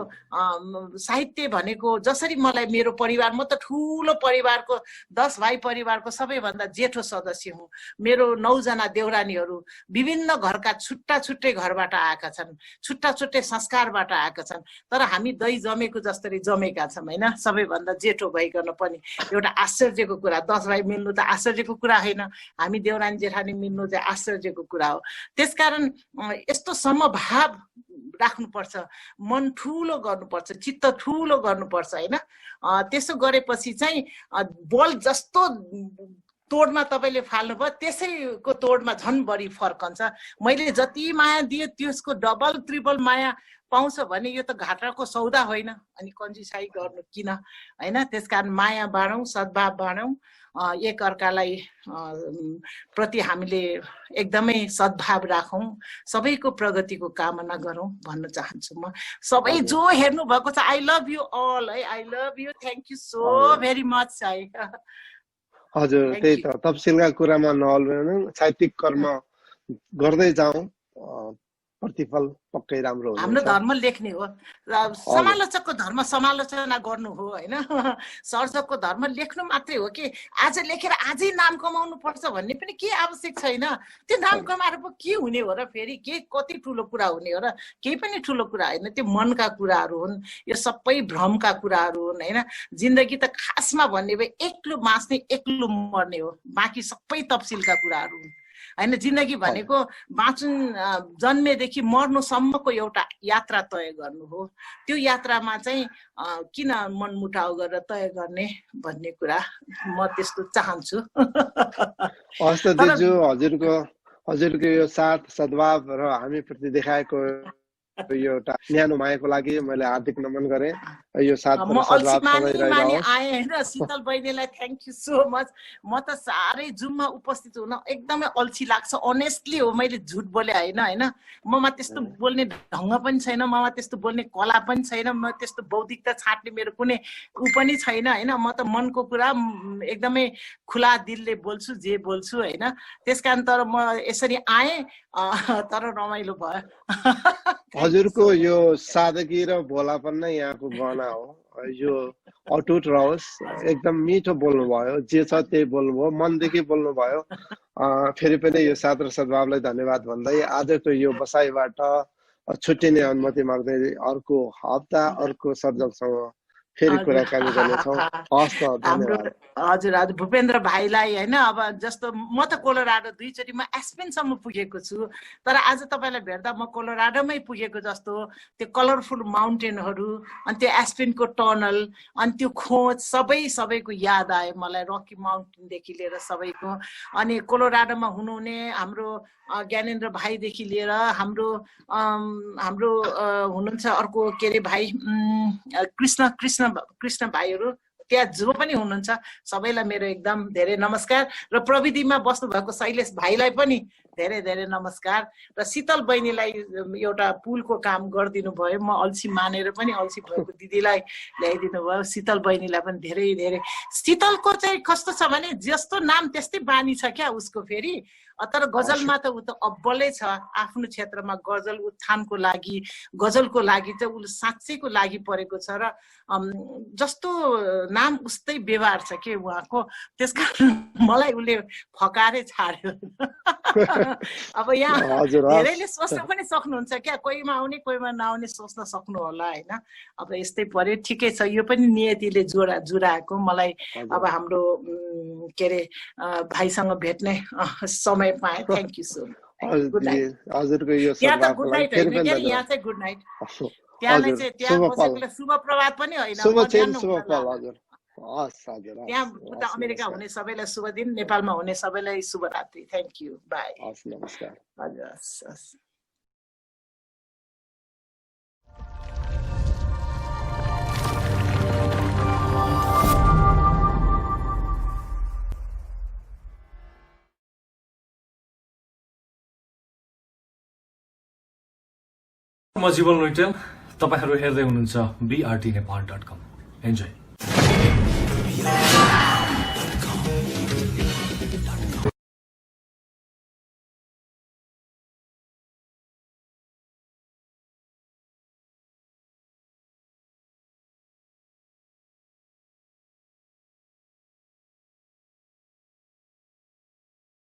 साहित्य भनेको जसरी मलाई मेरो परिवार, म त ठुलो परिवारको 10 भाइ परिवारको सबैभन्दा जेठो सदस्य हुँ। मेरो 9 जना देउरानीहरू विभिन्न घरका छुट्टा छुट्टै घरबाट आएका छन्, छुट्टा छुट्टै संस्कारबाट आएका छन्, तर हामी दही जमेको जस्तै जमेका छौँ हैन। सबैभन्दा जेठो भइकन पनि एउटा आश्चर्यको कुरा, 10 भाइ मिल्नु त आश्चर्यको कुरा होइन, हामी देउरानी जेठानी मिल्नु चाहिँ आश्चर्यको कुरा हो। त्यसकारण यस्तो समभाव राख्नुपर्छ, मन ठुलो गर्नुपर्छ, चित्त ठुलो गर्नुपर्छ हैन। त्यसो गरेपछि चाहिँ बल जस्तो तोडमा तपाईँले फाल्नुभयो त्यसैको तोडमा झन् बढी फर्कन्छ। मैले जति माया दिए त्यसको डबल ट्रिपल माया पाउँछ भने यो त घाटाको सौदा होइन, अनि कन्जुसाई गर्नु किन हैन। त्यसकारण माया बाँडौँ, सद्भाव बाँडौँ, एक अर्कालाई प्रति हामीले एकदमै सद्भाव राखौँ, सबैको प्रगतिको कामना गरौँ भन्न चाहन्छु म। सबै जो हेर्नु भएको छ, आई लभ यु अल है, I love you, thank you so very much है। हजुर, त्यही त तफसिलका कुरामा नअल्झनु, साहित्यिक कर्म गर्दै जाउँ, प्रतिफल पक्कै राम्रो हुन्छ। हाम्रो धर्म लेख्ने हो, समालोचकको धर्म समालोचना गर्नु हो हैन। सर्जकको धर्म लेख्नु मात्रै हो कि आज लेखेर आजै नाम कमाउनु पर्छ भन्ने पनि के आवश्यक छैन। त्यो नाम कमाएर पो के हुने हो र, फेरि के कति ठुलो कुरा हुने हो र, केही पनि ठुलो कुरा होइन। त्यो मनका कुराहरू हुन्, यो सबै भ्रमका कुराहरू हुन् हैन। जिन्दगी त खासमा भन्ने भए एक्लो बाँच्ने एक्लो मर्ने हो, बाँकी सबै तफसिलका कुराहरू हुन् हैन। जिन्दगी भनेको जन्मेदेखि मर्नुसम्मको एउटा यात्रा तय गर्नु हो। त्यो यात्रामा चाहिँ किन मनमुटाउ गरेर तय गर्ने भन्ने कुरा म त्यस्तो चाहन्छु। हस् त दिजु, हजुरको यो साथ सद्भाव र हामीप्रति देखाएको यो एउटा न्यानो मायाको लागि मैले हार्दिक नमन गरेँ। यो साथ म अल्छी मानी रहिरहोस्। आएँ हैन। शीतल बहिनीलाई थ्याङ्क यू सो मच। म त साह्रै जुममा उपस्थित हुन एकदमै अल्छी लाग्छ, अनेस्टली हो, मैले झुट बोले होइन हैन। ममा त्यस्तो बोल्ने ढङ्ग पनि छैन, ममा त्यस्तो बोल्ने कला पनि छैन, म त्यस्तो बौद्धिकता छाट्ने मेरो कुनै पनि छैन हैन। म त मनको कुरा एकदमै खुला दिलले बोल्छु, जे बोल्छु हैन। त्यसकारण तर म यसरी आएँ, तर रमाइलो भयो। हजुरको यो सादगी र भोलापन नै यहाँको गहना हो। यो अटुट रहोस्। एकदम मिठो बोल्नुभयो, जे छ त्यही बोल्नुभयो, मनदेखि बोल्नुभयो। फेरि पनि यो साथ र सद्भावलाई धन्यवाद भन्दै आजको यो बसाइबाट छुट्टिने अनुमति माग्दै अर्को हप्ता अर्को सर्जकसँग फेरि कुराकानी गर्नेछौँ। हस् त, धन्यवाद। हजुर भूपेन्द्र भाइलाई होइन। अब जस्तो म त कोलोराडो दुईचोटि म एस्पेनसम्म पुगेको छु, तर आज तपाईँलाई भेट्दा म कोलोराडोमै पुगेको जस्तो त्यो कलरफुल माउन्टेनहरू, अनि त्यो एस्पेनको टनल, अनि त्यो खोज सबैको याद आयो मलाई, रकी माउन्टेनदेखि लिएर सबैको। अनि कोलोराडोमा हुनुहुने हाम्रो ज्ञानेन्द्र भाइदेखि लिएर हाम्रो हुनुहुन्छ अर्को के अरे भाइ कृष्ण भाइहरू त्यहाँ जो पनि हुनुहुन्छ, सबैलाई मेरो एकदम धेरै नमस्कार। र प्रविधिमा बस्नु भएको शैलेश भाइलाई पनि धेरै धेरै नमस्कार। र शीतल बहिनीलाई एउटा पुलको काम गरिदिनु भयो, म अल्छी मानेर पनि अल्छी भएको दिदीलाई ल्याइदिनु भयो। शीतल बहिनीलाई पनि धेरै धेरै। शीतलको चाहिँ कस्तो छ भने जस्तो नाम त्यस्तै बानी छ क्या उसको फेरि, तर गजलमा त ऊ त अब्बलै छ। आफ्नो क्षेत्रमा गजल उत्थानको लागि, गजलको लागि चाहिँ उसले साँच्चैको लागि परेको छ र जस्तो नाम उस्तै व्यवहार छ के उहाँको। त्यसकारण मलाई उसले फकारै छाड्यो। अब यहाँ धेरैले सोच्न पनि सक्नुहुन्छ क्या, कोहीमा आउने कोहीमा नआउने सोच्न सक्नु होला होइन। अब यस्तै पर्यो, ठिकै छ, यो पनि नियतिले जुराएको। मलाई अब हाम्रो के अरे भाइसँग भेट्ने समय पाएँ। Thank you so much. Good night. हजुरको यो यहाँ त गुड नाइट होइन क्या, यहाँ चाहिँ गुड नाइट। त्यहाँ चाहिँ त्यहाँ बसेकोले शुभ प्रभात पनि होइन। शुभ फल हजुर। हस् हजुर, त्यहाँ हस्, उता हस्, अमेरिका नमस्कार। हुने सबैलाई शुभ दिन, नेपालमा हुने सबैलाई शुभरात्रि। Thank you, bye. हस्, नमस्कार। हजुर, हस्, हस्। म जीवन लुइटेल, तपाईहरू हेर्दै हुनुहुन्छ BRT Nepal.com। एन्जोय।